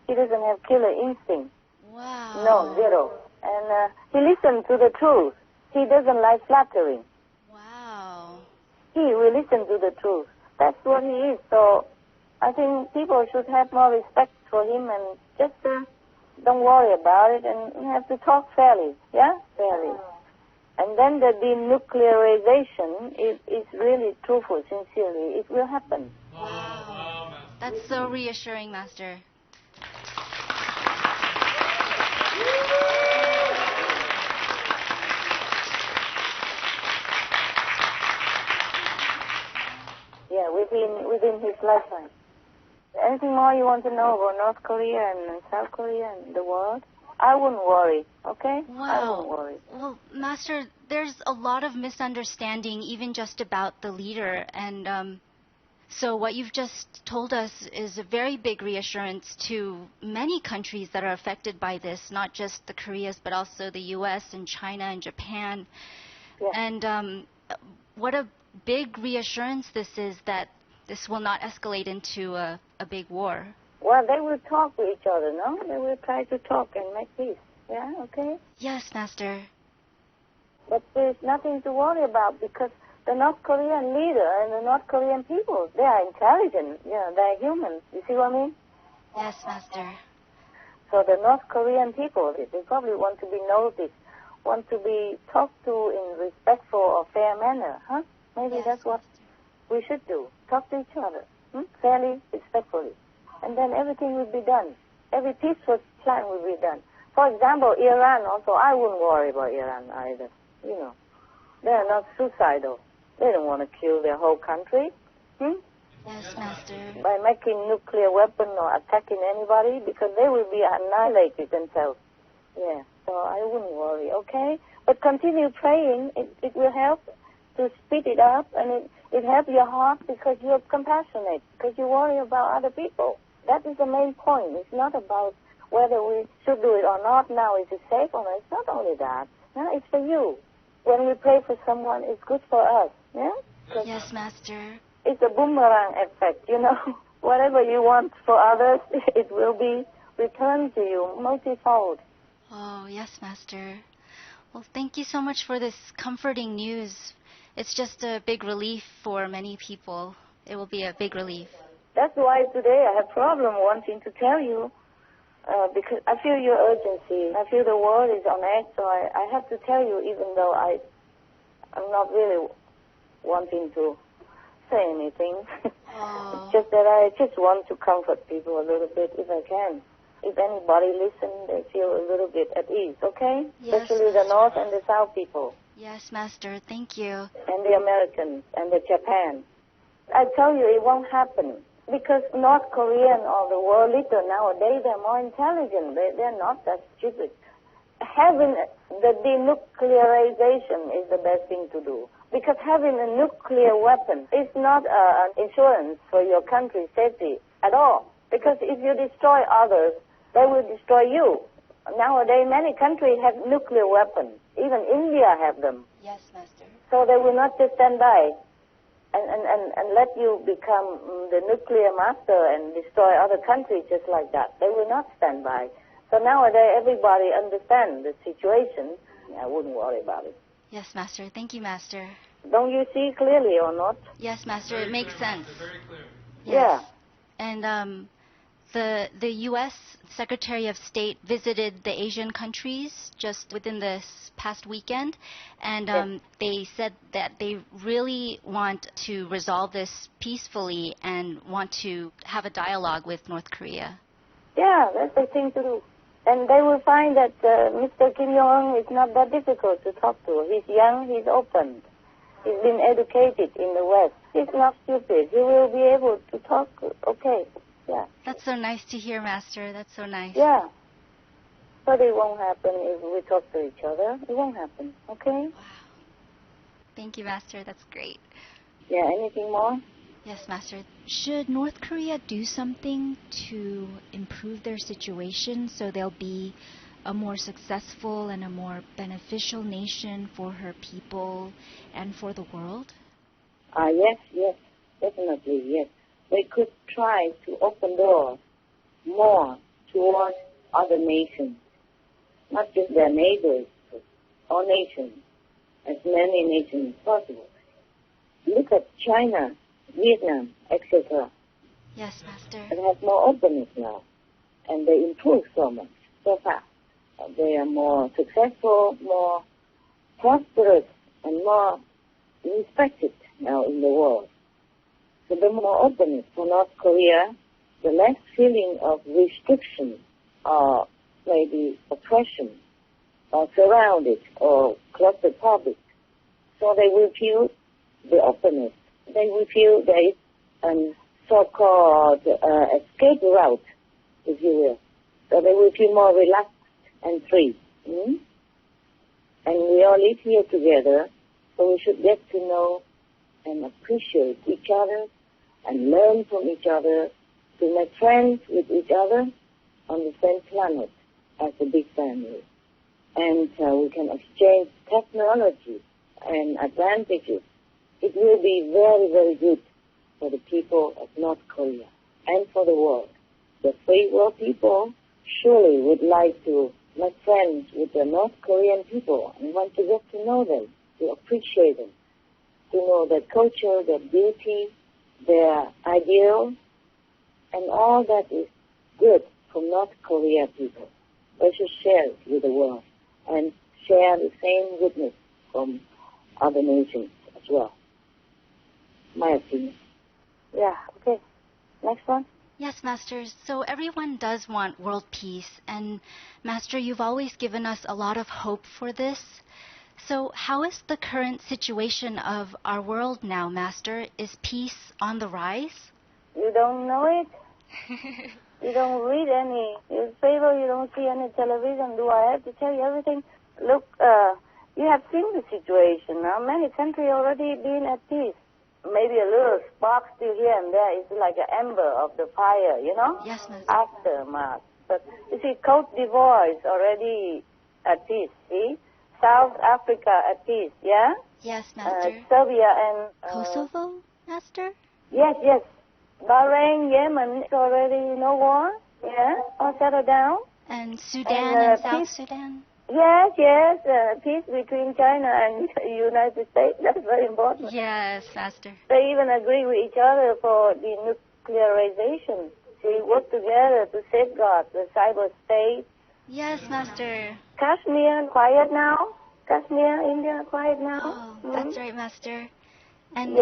he doesn't have killer instinct. Wow. No, zero. And he listens to the truth. He doesn't like flattering. Wow. He will listen to the truth. That's what he is. So I think people should have more respect for him and just don't worry about it and have to talk fairly. Yeah? Fairly. And then the denuclearization is really truthful, sincerely. It will happen. Wow. That's so reassuring, Master. Yeah, within his lifetime. Anything more you want to know about North Korea and South Korea and the world? I wouldn't worry, okay? Wow. I wouldn't worry. Well, Master, there's a lot of misunderstanding even just about the leader. And so what you've just told us is a very big reassurance to many countries that are affected by this, not just the Koreas, but also the U.S. and China and Japan. Yeah. And what a big reassurance this is that this will not escalate into a big war. Well, they will talk to each other, no? They will try to talk and make peace. Yeah, okay? Yes, Master. But there's nothing to worry about because the North Korean leader and the North Korean people, they are intelligent. You know, they're human. You see what I mean? Yes, Master. So the North Korean people, they probably want to be noticed, want to be talked to in respectful or fair manner, huh? Maybe Yes, that's what Master. we should do. Talk to each other, fairly, respectfully. And then everything will be done. Every peaceful plan will be done. For example, Iran also, I wouldn't worry about Iran either. You know, they are not suicidal. They don't want to kill their whole country. Yes, Master. By making nuclear weapon or attacking anybody, because they will be annihilated themselves. Yeah, so I wouldn't worry, okay? But continue praying. It will help to speed it up, and it helps your heart because you're compassionate, because you worry about other people. That is the main point. It's not about whether we should do it or not now. Is it safe or not? It's not only that. No, it's for you. When we pray for someone, it's good for us. Yeah? Yes, Master. It's a boomerang effect, you know. Whatever you want for others, it will be returned to you multifold. Oh, yes, Master. Well, thank you so much for this comforting news. It's just a big relief for many people. It will be a big relief. That's why today I have problem wanting to tell you, because I feel your urgency. I feel the world is on edge, so I have to tell you, even though I'm not really wanting to say anything. Oh. Just that I just want to comfort people a little bit if I can. If anybody listens, they feel a little bit at ease, okay? Yes, Especially the Master. North and the South people. Yes, Master. Thank you. And the Americans and the Japan. I tell you, it won't happen. Because North Korean or the world leader nowadays, they're more intelligent. They're not that stupid. Having the denuclearization is the best thing to do. Because having a nuclear weapon is not an insurance for your country's safety. at all. Because if you destroy others, they will destroy you. Nowadays, many countries have nuclear weapons. Even India have them. Yes, Master. So they will not just stand by and let you become the nuclear master and destroy other countries just like that. They will not stand by. So nowadays, everybody understands the situation. I wouldn't worry about it. Yes, Master. Thank you, Master. Don't you see clearly or not? Yes, Master. It makes sense. Very clear. Yes. And the U.S. Secretary of State visited the Asian countries just within this past weekend, and they said that they really want to resolve this peacefully and want to have a dialogue with North Korea. Yeah, that's the thing to do. And they will find that Mr. Kim Jong-un is not that difficult to talk to. He's young, he's open. He's been educated in the West. He's not stupid. He will be able to talk okay. Yeah. That's so nice to hear, Master. That's so nice. Yeah. But it won't happen if we talk to each other. It won't happen, okay? Wow. Thank you, Master. That's great. Yeah, anything more? Yes, Master. Should North Korea do something to improve their situation so they'll be a more successful and a more beneficial nation for her people and for the world? Yes, definitely, yes. They could try to open doors more towards other nations, not just their neighbors, but all nations, as many nations as possible. Look at China, Vietnam, etc. Yes, Master. It has more openness now, and they improve so much, so fast. They are more successful, more prosperous, and more respected now in the world. So the more openness for North Korea, the less feeling of restriction or maybe oppression or surrounded or claustrophobic. So they will feel the openness. They will feel there is a so-called escape route, if you will. So they will feel more relaxed and free. And we all live here together, so we should get to know and appreciate each other and learn from each other to make friends with each other on the same planet as a big family. And we can exchange technology and advantages. It will be very, very good for the people of North Korea and for the world. The free world people surely would like to make friends with the North Korean people and want to get to know them, to appreciate them, to know their culture, their beauty, their ideals, and all that is good from North Korea people. They should share it with the world and share the same goodness from other nations as well. My opinion. Yeah, okay. Next one. Yes, Master. So everyone does want world peace, and Master, you've always given us a lot of hope for this. So how is the current situation of our world now, Master? Is peace on the rise? You don't know it? You don't read any newspaper, you don't see any television. Do I have to tell you everything? Look, you have seen the situation now. Many countries already been at peace. Maybe a little spark still here and there. It's like an ember of the fire, you know? Yes, Master. Aftermath. But you see, Côte d'Ivoire is already at peace, see? South Africa at peace, yeah? Yes, Master. Serbia and... Kosovo, Master? Yes. Bahrain, Yemen is already no war, yeah? All settled down. And Sudan and South peace. Sudan? Yes, peace between China and United States. That's very important. Yes, Master. They even agree with each other for denuclearization. They work together to safeguard the cyberspace. Yes, Master. Kashmir, quiet now. Kashmir, India, quiet now. Oh, that's right, Master. And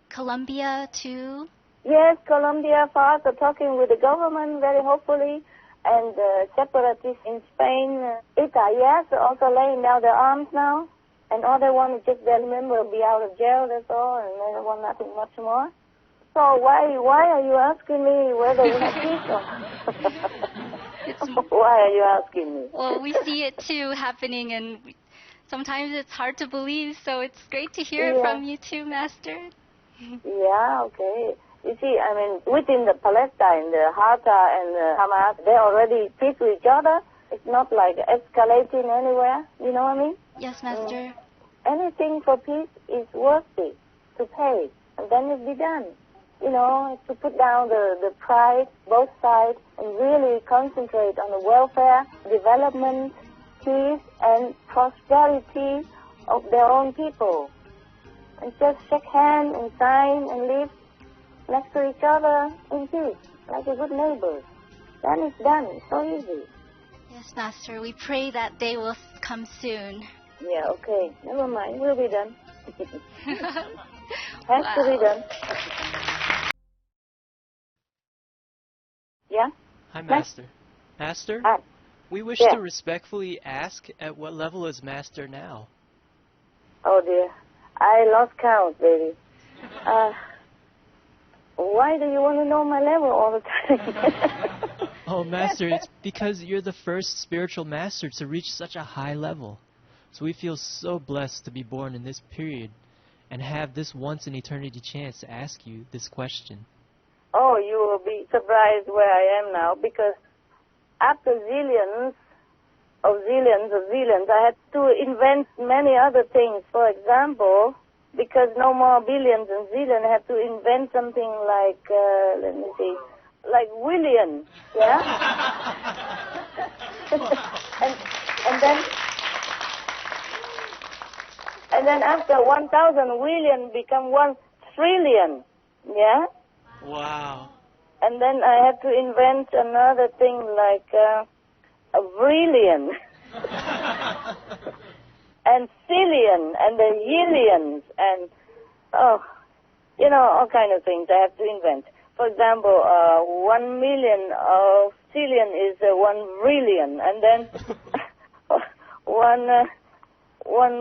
Colombia, too? Yes, Colombia fast are talking with the government very hopefully. And separatists in Spain, ETA, yes, also laying down their arms now. And all they want is just their member be out of jail, that's all, and they don't want nothing much more. So why are you asking me whether we have peace or why are you asking me? Well, we see it too happening, and sometimes it's hard to believe, so it's great to hear it from you too, Master. Yeah, okay. You see, I mean, within the Palestine, the Hata and the Hamas, they already peace with each other. It's not like escalating anywhere. You know what I mean? Yes, Master. Anything for peace is worthy to pay, and then it'll be done. You know, to put down the pride, both sides, and really concentrate on the welfare, development, peace, and prosperity of their own people. And just shake hands and sign and live next to each other in peace, like a good neighbor. Then it's done. It's so easy. Yes, Master. We pray that day will come soon. Yeah, okay. Never mind. We'll be done. Has to be done. Yeah? Hi, Master. Master? Hi. We wish Yeah. to respectfully ask, at what level is Master now? Oh, dear. I lost count, baby. Why do you want to know my level all the time? Oh, Master, it's because you're the first spiritual master to reach such a high level. So we feel so blessed to be born in this period and have this once-in-eternity chance to ask you this question. Oh, you will be surprised where I am now, because after zillions, I had to invent many other things. For example, because no more billions and zillions, I had to invent something like, let me see, like William, yeah? and then after 1,000 billion become 1 trillion, yeah? Wow. And then I had to invent another thing like a brilliant and cillion and the yillions and, you know, all kind of things I have to invent. For example, 1 million of cillion is 1 brilliant, and then 1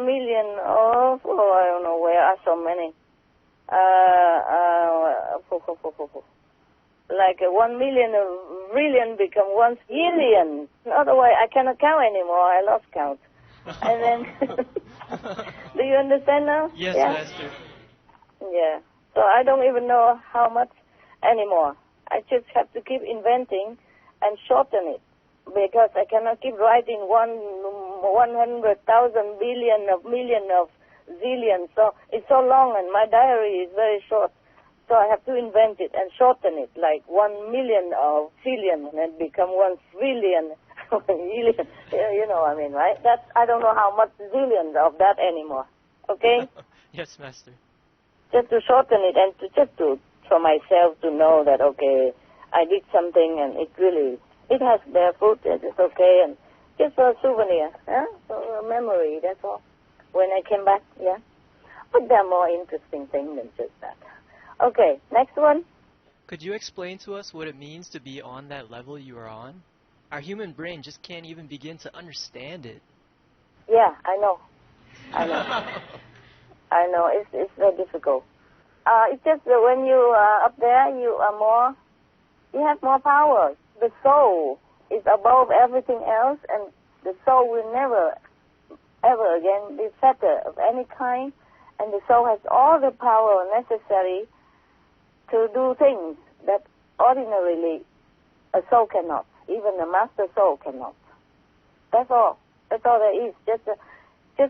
million of, I don't know, where are so many. Like 1 million of brilliant become 1 zillion. Otherwise, I cannot count anymore. I lost count. And then, do you understand now? Yes, yeah? Master. Yeah. So I don't even know how much anymore. I just have to keep inventing and shorten it, because I cannot keep writing 100,000 billion of million of zillion. So it's so long, and my diary is very short. So I have to invent it and shorten it, like 1 million of zillion, and it become 1 trillion. You know what I mean, right? That's, I don't know how much zillions of that anymore. Okay? Yes, Master. Just to shorten it, and for myself to know that, okay, I did something and it has their fruit, and it's okay, and just for a souvenir, for a memory, that's all. When I came back, yeah. But there are more interesting things than just that. Okay, next one. Could you explain to us what it means to be on that level you are on? Our human brain just can't even begin to understand it. Yeah, I know. I know, it's very difficult. It's just that when you are up there, you have more power. The soul is above everything else, and the soul will never, ever again be fetter of any kind, and the soul has all the power necessary to do things that ordinarily a soul cannot. Even a master soul cannot. That's all. That's all there is. Just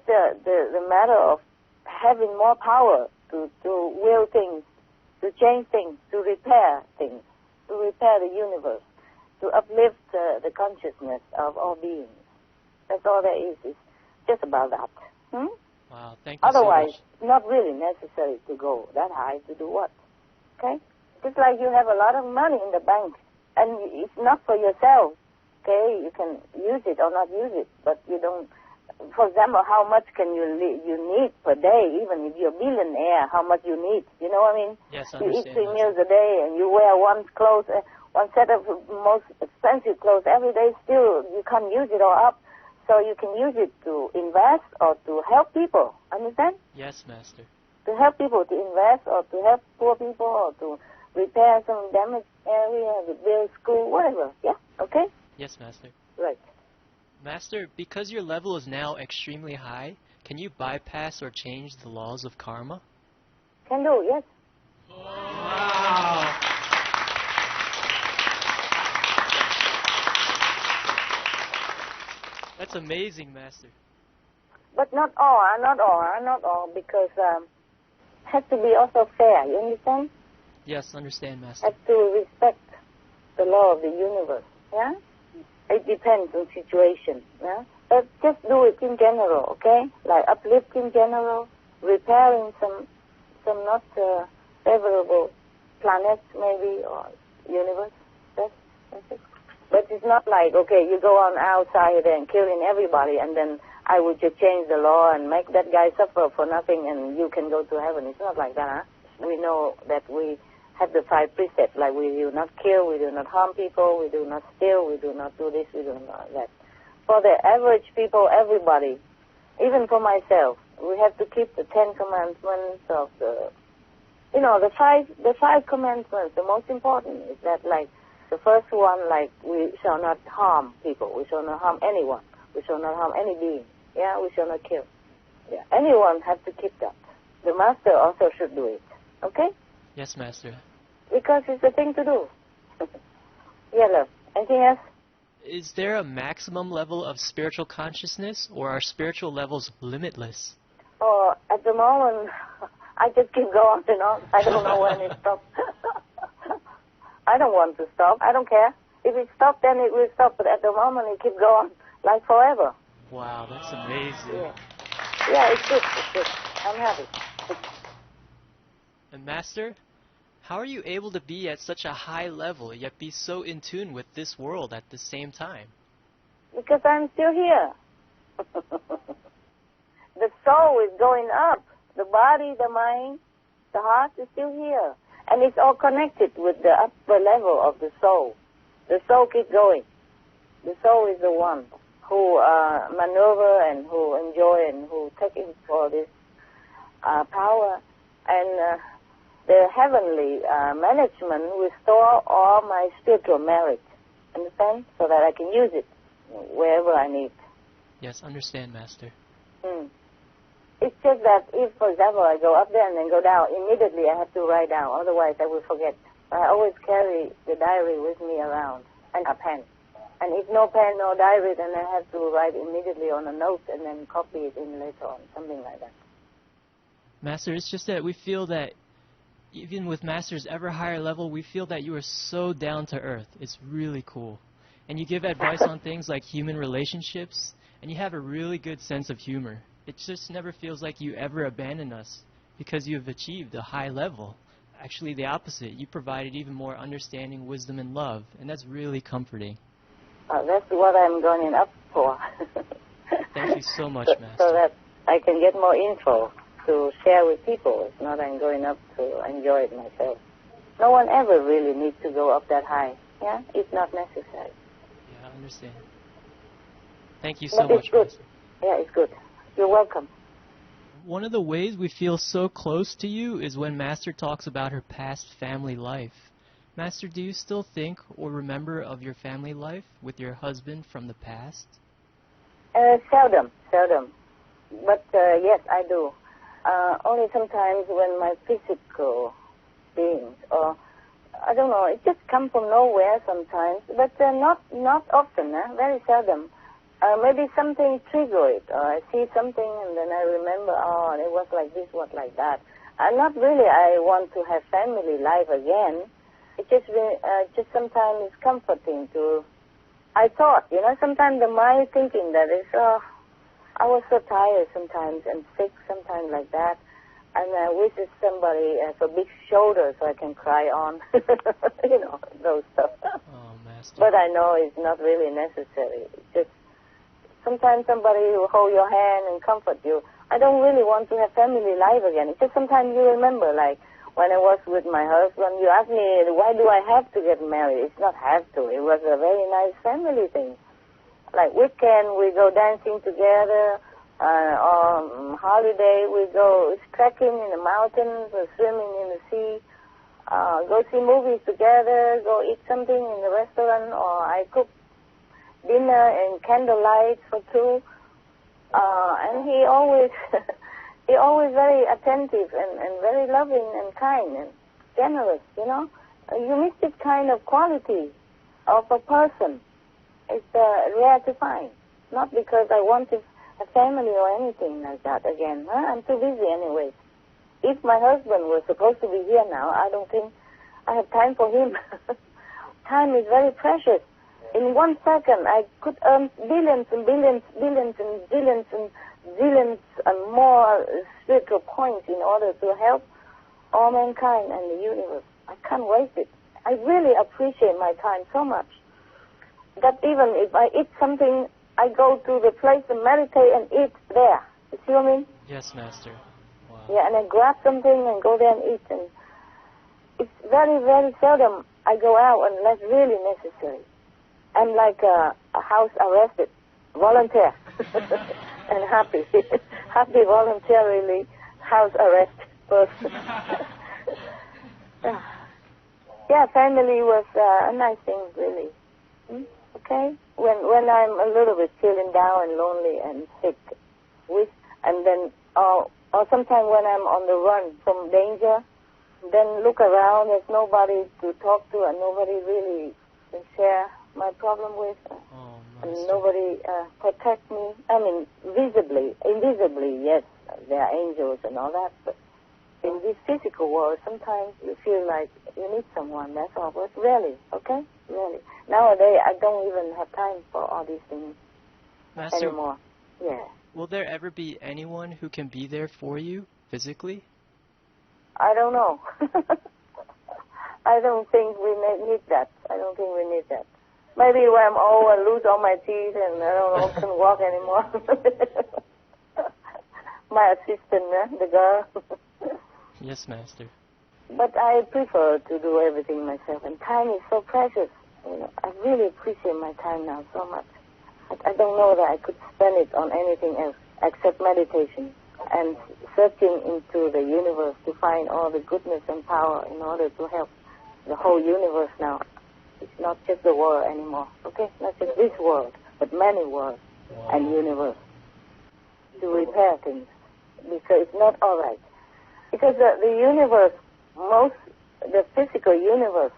the matter of having more power to will things, to change things, to repair things, to repair the universe, to uplift the consciousness of all beings. That's all there is. It's just about that. Wow, thank you Otherwise, so much. not really necessary to go that high to do what? Okay? Just like you have a lot of money in the bank, and it's not for yourself. Okay? You can use it or not use it, but you don't. For example, how much can you need per day? Even if you're a billionaire, how much you need? You know what I mean? Yes, I You eat understand. 3 meals a day, and you wear one set of most expensive clothes every day. Still, you can't use it all up. So you can use it to invest or to help people. Understand? Yes, Master. To help people, to invest or to help poor people or to repair some damaged area, to build school, whatever. Yeah? Okay? Yes, Master. Right. Master, because your level is now extremely high, can you bypass or change the laws of karma? Can do, yes. Wow. That's amazing, Master. But not all, because has to be also fair, you understand? Yes, understand, Master. Has to respect the law of the universe, yeah? It depends on situation, yeah? But just do it in general, okay? Like uplift in general, repairing some not favorable planets maybe, or universe, that's it. But it's not like, okay, you go on outside and killing everybody and then I would just change the law and make that guy suffer for nothing and you can go to heaven. It's not like that, huh? We know that we have the 5 precepts, like we do not kill, we do not harm people, we do not steal, we do not do this, we do not that. For the average people, everybody, even for myself, we have to keep the 10 commandments of the, the five commandments. The most important is that, like, the first one, like, we shall not harm people, we shall not harm anyone, we shall not harm any being, yeah, we shall not kill. Yeah, anyone has to keep that. The master also should do it, okay? Yes, Master. Because it's the thing to do. Yeah, love. Anything else? Is there a maximum level of spiritual consciousness, or are spiritual levels limitless? Oh, at the moment, I just keep going and on. I don't know when it stops. I don't want to stop. I don't care. If it stops, then it will stop. But at the moment, it keeps going like forever. Wow, that's amazing. Yeah, it's good. It's good. I'm happy. And Master, how are you able to be at such a high level, yet be so in tune with this world at the same time? Because I'm still here. The soul is going up. The body, the mind, the heart is still here. And it's all connected with the upper level of the soul. The soul keeps going. The soul is the one who maneuver and who enjoy and who take in for this power. And the heavenly management will store all my spiritual merit, understand? So that I can use it wherever I need. Yes, understand, Master. It's just that if, for example, I go up there and then go down, immediately I have to write down, otherwise I will forget. I always carry the diary with me around, and a pen. And if no pen, no diary, then I have to write immediately on a note and then copy it in later on, something like that. Master, it's just that we feel that even with Master's ever higher level, we feel that you are so down to earth. It's really cool. And you give advice on things like human relationships, and you have a really good sense of humor. It just never feels like you ever abandon us because you have achieved a high level. Actually, the opposite. You provided even more understanding, wisdom, and love, and that's really comforting. That's what I'm going up for. Thank you so much, Master. So that I can get more info to share with people. It's not I'm going up to enjoy it myself. No one ever really needs to go up that high. Yeah, it's not necessary. Yeah, I understand. Thank you so much, it's good. Master. Yeah, it's good. You're welcome. One of the ways we feel so close to you is when Master talks about her past family life. Master, do you still think or remember of your family life with your husband from the past? Seldom. But yes, I do. Only sometimes when my physical beings, or I don't know, it just comes from nowhere sometimes, but not often, very seldom. Maybe something trigger it, or I see something and then I remember, oh, it was like this, was like that. Not really I want to have family life again. It just sometimes it's comforting to, I thought, sometimes the mind thinking that it's, I was so tired sometimes and sick sometimes like that. And I wish somebody has a big shoulder so I can cry on, those stuff. Oh, Master. But I know it's not really necessary. It's just sometimes somebody will hold your hand and comfort you. I don't really want to have family life again. It's just sometimes you remember, like when I was with my husband, you asked me, why do I have to get married? It's not have to. It was a very nice family thing. Like weekend, we go dancing together. On holiday, we go trekking in the mountains or swimming in the sea. Go see movies together. Go eat something in the restaurant, or I cook dinner and candlelight for two. And he always very attentive and very loving and kind and generous, You miss this kind of quality of a person. It's rare to find. Not because I want a family or anything like that again. Huh? I'm too busy anyway. If my husband was supposed to be here now, I don't think I have time for him. Time is very precious. In 1 second, I could earn billions and billions, billions and zillions and zillions and more spiritual points in order to help all mankind and the universe. I can't waste it. I really appreciate my time so much that even if I eat something, I go to the place and meditate and eat there. You see what I mean? Yes, Master. Wow. Yeah, and I grab something and go there and eat. And it's very, very seldom I go out unless really necessary. I'm like a house arrested, volunteer, and happy. Happy voluntarily house arrest person. Yeah, family was a nice thing, really. Okay? When I'm a little bit feeling down and lonely and sick, and then, or sometimes when I'm on the run from danger, then look around, there's nobody to talk to and nobody really to share my problem with, and nobody protect me. I mean, invisibly, yes, there are angels and all that, but in this physical world, sometimes you feel like you need someone, that's all. But really, okay? Really. Nowadays, I don't even have time for all these things Master, anymore. Yeah. will there ever be anyone who can be there for you physically? I don't know. I don't think we need that. I don't think we need that. Maybe when I'm old and lose all my teeth and I don't know, can walk anymore. My assistant, the girl. Yes, Master. But I prefer to do everything myself, and time is so precious. You know, I really appreciate my time now so much. I don't know that I could spend it on anything else except meditation and searching into the universe to find all the goodness and power in order to help the whole universe now. It's not just the world anymore, okay? Not just this world, but many worlds and universe to repair things, because it's not all right. Because the universe, the physical universe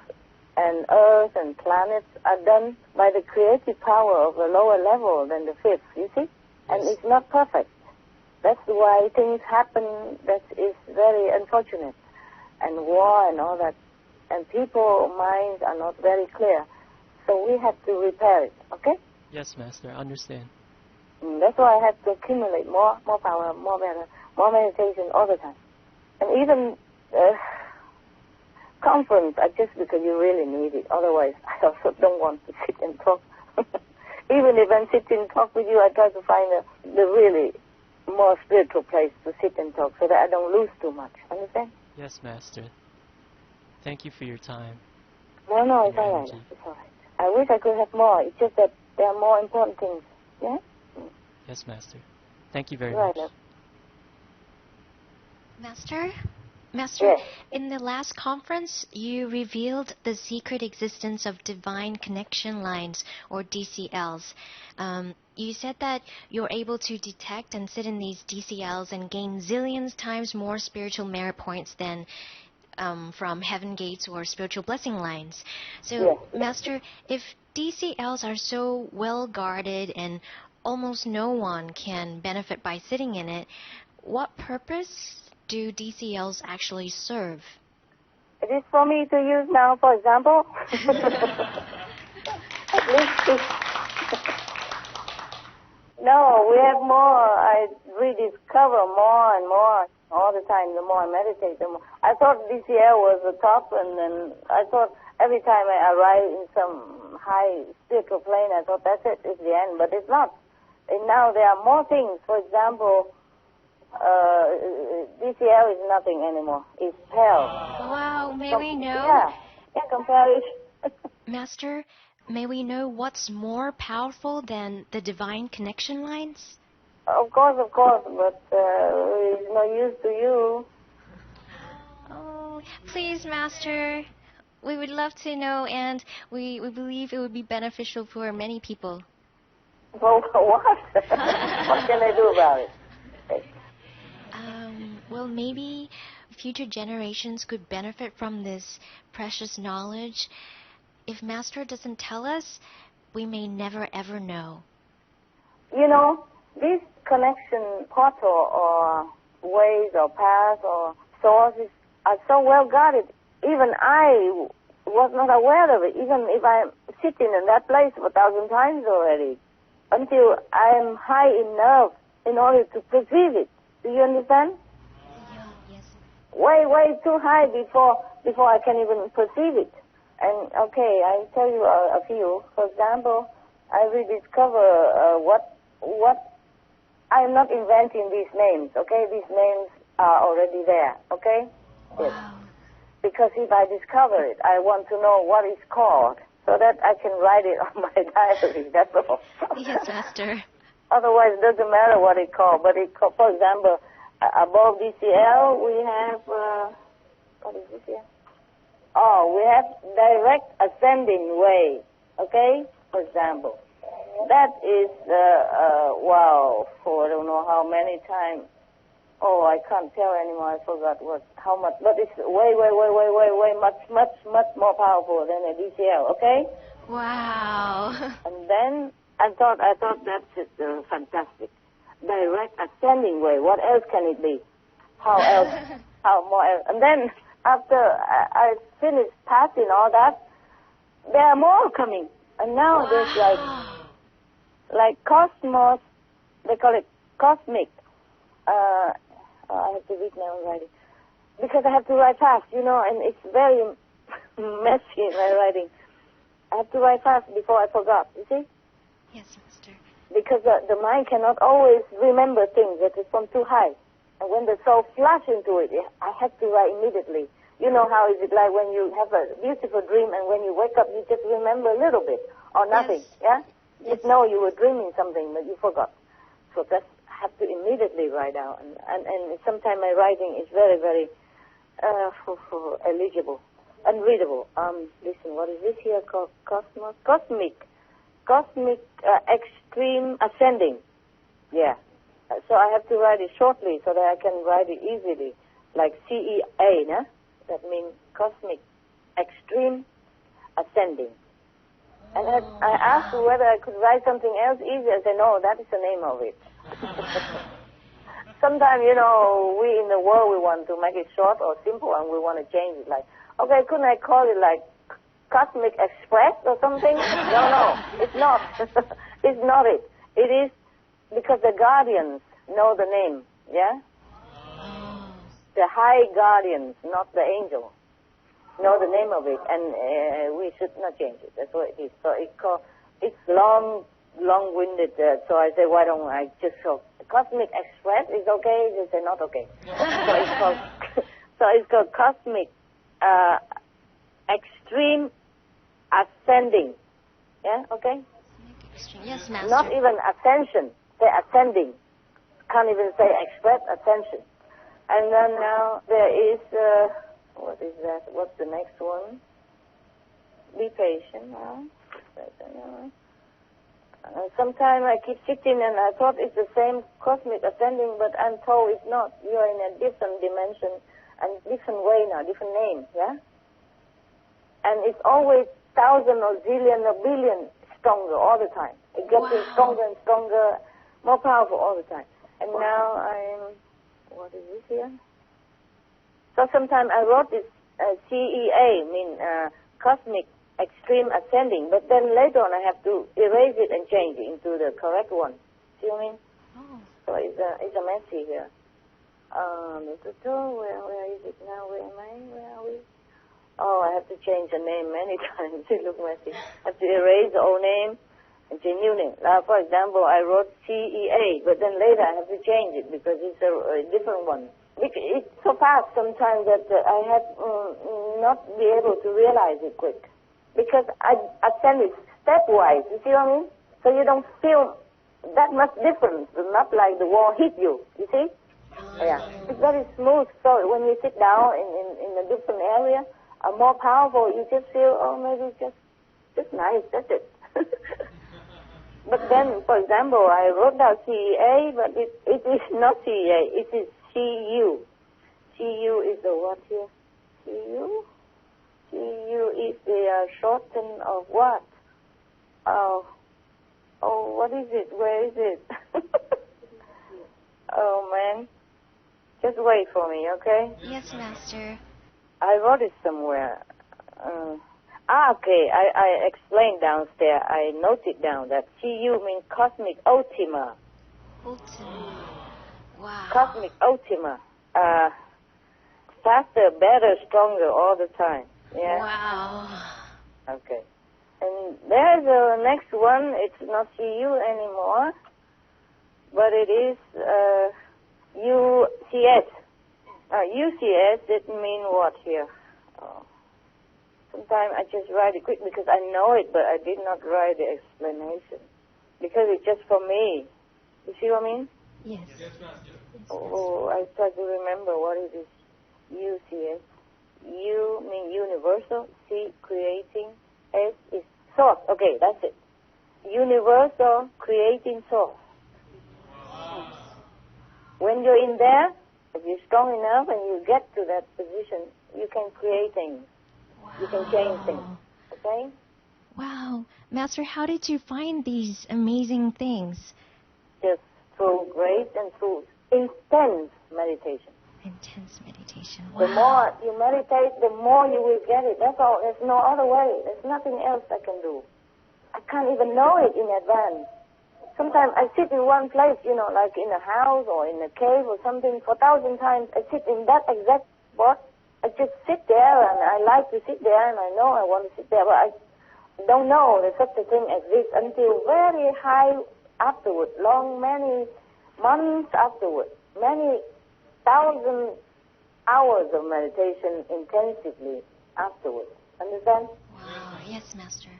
and earth and planets are done by the creative power of a lower level than the fifth, you see? And it's not perfect. That's why things happen that is very unfortunate. And war and all that. And people's minds are not very clear. So we have to repair it, okay? Yes, Master, I understand. That's why I have to accumulate more power, more better, more meditation all the time. And even conference, just because you really need it. Otherwise, I also don't want to sit and talk. Even if I'm sitting and talk with you, I try to find the really more spiritual place to sit and talk so that I don't lose too much. Understand? Yes, Master. Thank you for your time. No, it's all right. It's all right. I wish I could have more. It's just that there are more important things. Yeah? Yes, Master. Thank you very Right, much. Master, Yes. in the last conference, you revealed the secret existence of divine connection lines, or DCLs. You said that you're able to detect and sit in these DCLs and gain zillions times more spiritual merit points than from heaven gates or spiritual blessing lines. So, Yes. Master, if DCLs are so well guarded and almost no one can benefit by sitting in it, what purpose do DCLs actually serve? It is for me to use now, for example. At least no, we have more. I rediscover more and more all the time. The more I meditate, the more. I thought DCL was the top, and then I thought every time I arrive in some high spiritual plane, I thought that's it, it's the end, but it's not. And now there are more things. For example, DCL is nothing anymore. It's hell. Wow, may we know? Yeah, comparison. Master, may we know what's more powerful than the divine connection lines? Of course, but it's no use to you. Oh, please, Master. We would love to know, and we believe it would be beneficial for many people. Well, what? What can I do about it? Well, maybe future generations could benefit from this precious knowledge. If Master doesn't tell us, we may never ever know. you know, this connection portal or ways or paths or sources are so well guarded. Even I was not aware of it, even if I'm sitting in that place for 1,000 times already, until I am high enough in order to perceive it. Do you understand? Yes. Way too high before I can even perceive it. And okay, I tell you a few. For example, I rediscover what I am not inventing these names. Okay, these names are already there. Okay. Wow. Yes. Because if I discover it, I want to know what it's called, so that I can write it on my diary. That's all. Yes, Master. Otherwise, it doesn't matter what it's called. But for example, above DCL, we have what is this here? Oh, we have direct ascending way. Okay, for example, that is wow. For I don't know how many times. Oh, I can't tell anymore. I forgot how much. But it's way much more powerful than a DCL. Okay. Wow. And then I thought that's fantastic. Direct ascending way. What else can it be? How else? How more else? And then after I finished passing all that, there are more coming. And now there's like cosmos. They call it cosmic. I have to read my own writing because I have to write fast, you know, and it's very messy in my writing. I have to write fast before I forgot. You see? Yes, Master. Because the mind cannot always remember things that is from too high. And when the soul flash into it, I have to write immediately. You know how is it like when you have a beautiful dream and when you wake up, you just remember a little bit or nothing, yeah? You just know you were dreaming something, but you forgot. So that's have to immediately write out. And sometimes my writing is very illegible, unreadable. Listen, what is this here called? Cosmic extreme ascending. Yeah. So I have to write it shortly so that I can write it easily, like CEA, nah? That means cosmic extreme ascending. And I asked whether I could write something else easier. I said, no, that is the name of it. Sometimes, you know, we in the world, we want to make it short or simple, and we want to change it. Like, okay, couldn't I call it like Cosmic Express or something? No, it's not. It's not it. It is because the guardians know the name, yeah? The high guardians, not the angel, know the name of it, and we should not change it. That's what it is. So it's long-winded. So I say, why don't I just so Cosmic Express is okay? They say not okay. So it's called Cosmic Extreme Ascending. Yeah, okay. Yes, Master. Not even ascension. Say ascending. Can't even say express, ascension. And then now there is what is that? What's the next one? Be patient now. Sometimes I keep sitting and I thought it's the same cosmic ascending, but I'm told it's not. You are in a different dimension and different way now, different name, yeah? And it's always 1,000 or zillion or billion stronger all the time. It gets stronger and stronger, more powerful all the time. And now I'm, what is this here? So sometimes I wrote this CEA, cosmic extreme ascending, but then later on I have to erase it and change it into the correct one. See what I mean? Oh. So it's a messy here. Where is it now? Where am I? Where are we? Oh, I have to change the name many times. It looks messy. I have to erase the old name and change new name. For example, I wrote CEA, but then later I have to change it because it's a different one. It's so fast sometimes that I have not be able to realize it quick. Because I send it stepwise, you see what I mean? So you don't feel that much difference, not like the wall hit you, you see? Yeah. It's very smooth, so when you sit down in a different area, more powerful, you just feel, oh, maybe it's just nice, that's it. But then, for example, I wrote down CEA, but it is not CEA, it is CU. CU is the what here? CU? CU is the shorten of what? Oh, Oh, what is it? Where is it? Oh, man. Just wait for me, okay? Yes, Master. I wrote it somewhere. Okay. I explained downstairs. I noted down that CU means cosmic ultima. Ultima. Wow. Cosmic ultima. Faster, better, stronger all the time. Yeah? Wow. Okay. And there's a next one. It's not CU anymore, but it is UCS. UCS, it mean what here? Sometimes I just write it quick because I know it, but I did not write the explanation. Because it's just for me. You see what I mean? Yes. Oh, I try to remember what it is. UCS. U mean universal. C, creating. S is source. Okay, that's it. Universal creating source. When you're in there, if you're strong enough and you get to that position, you can create things. You can change things. Okay? Wow. Master, how did you find these amazing things? Just through grace and through intense meditation. Intense meditation. Wow. The more you meditate, the more you will get it. That's all. There's no other way. There's nothing else I can do. I can't even know it in advance. Sometimes I sit in one place, like in a house or in a cave or something, for 1,000 times. I sit in that exact spot. I just sit there, and I like to sit there, and I know I want to sit there, but I don't know that such a thing exists until very high afterward, many months afterward, many 1,000 hours of meditation intensively afterwards. Understand? Wow. Yes, Master.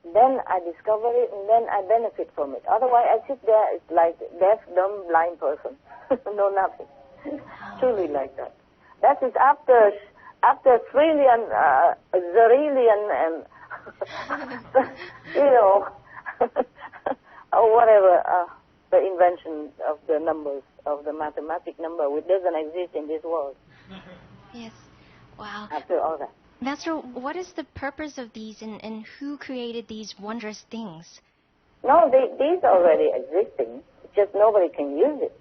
Then I discover it, and then I benefit from it. Otherwise, I sit there, it's like deaf, dumb, blind person. No, nothing. Truly like that. That is after trillion, zerillion, and, or whatever, the invention of the numbers, of the mathematic number, which doesn't exist in this world. Yes. Wow. After all that. Master, what is the purpose of these, and who created these wondrous things? No, these are already existing. It's just nobody can use it.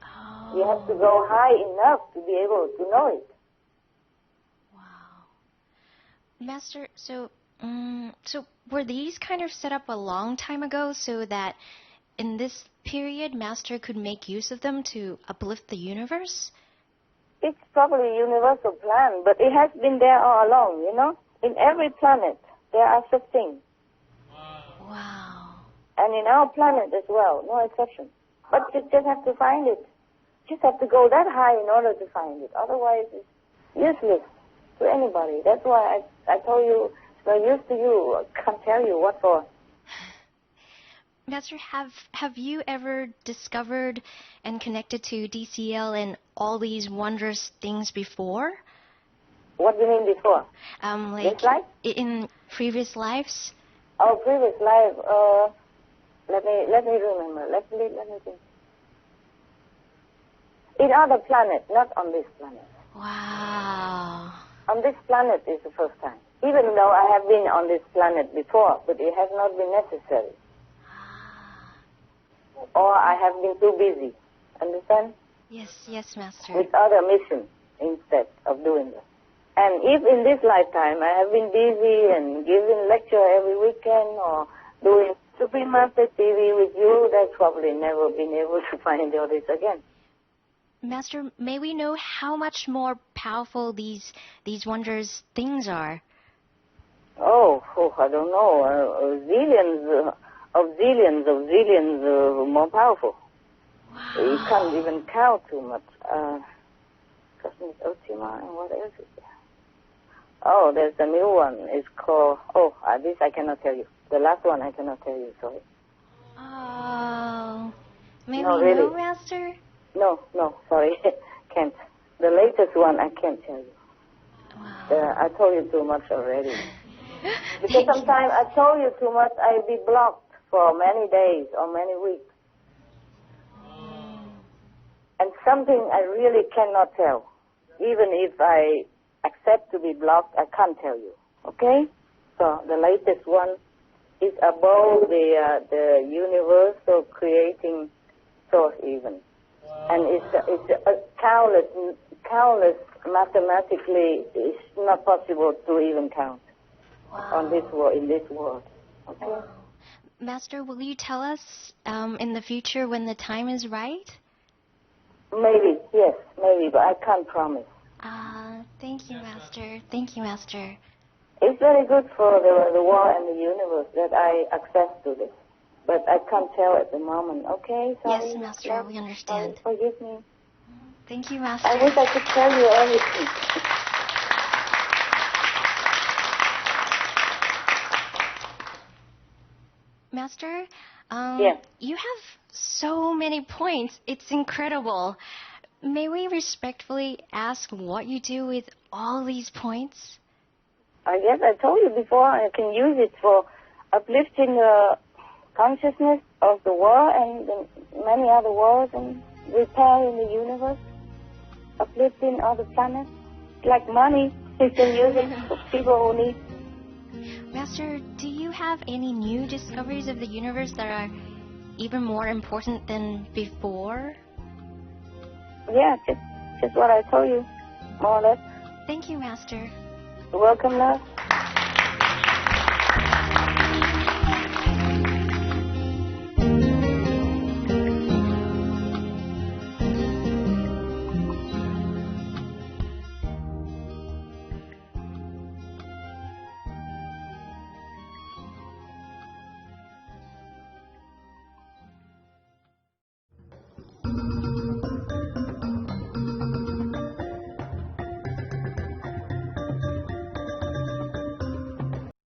Oh. You have to go high enough to be able to know it. Wow. Master, so were these kind of set up a long time ago so that in this period Master could make use of them to uplift the universe? It's probably a universal plan, but it has been there all along, In every planet, there are such things. Wow. And in our planet as well, no exception. But you just have to find it. You just have to go that high in order to find it. Otherwise, it's useless to anybody. That's why I told you it's no use to you. I can't tell you what for. Master, have you ever discovered and connected to DCL and all these wondrous things before? What do you mean before? Like this life? In previous lives? Oh, previous life. Let me remember. Let me think. In other planets, not on this planet. Wow. On this planet is the first time. Even though I have been on this planet before, but it has not been necessary. Or I have been too busy. Understand? Yes, Master. With other missions instead of doing that. And if in this lifetime I have been busy and giving lecture every weekend or doing Supreme Master TV with you, that's probably never been able to find all this again. Master, may we know how much more powerful these wondrous things are? Oh, I don't know. Zillions more powerful. Wow. You can't even count too much. Cosmic Ultima, and what else is there? Oh, there's a new one. It's called... this I cannot tell you. The last one I cannot tell you, sorry. Oh. May No, we really. know, Master? No, sorry. Can't. The latest one I can't tell you. Wow. I told you too much already. Because sometimes I told you too much, I'll be blocked for many days or many weeks. And something I really cannot tell. Even if I accept to be blocked, I can't tell you. Okay? So the latest one is above the universal creating source even. And it's countless mathematically, it's not possible to even count on this world, in this world. Okay? Wow. Master, will you tell us in the future when the time is right? Maybe, yes, maybe, but I can't promise. Thank you, Master. Thank you, Master. It's very good for the world and the universe that I access to this. But I can't tell at the moment. Okay, sorry. Yes, Master, we understand. Sorry, forgive me. Thank you, Master. I wish I could tell you everything. Master, Yes. you have so many points. It's incredible. May we respectfully ask what you do with all these points? I guess I told you before, I can use it for uplifting the consciousness of the world and the many other worlds and repairing the universe, uplifting other planets. Like money, you can use it for people who need. Master, do you have any new discoveries of the universe that are even more important than before? Yeah, just what I told you, more or less. Thank you, Master. Welcome, love.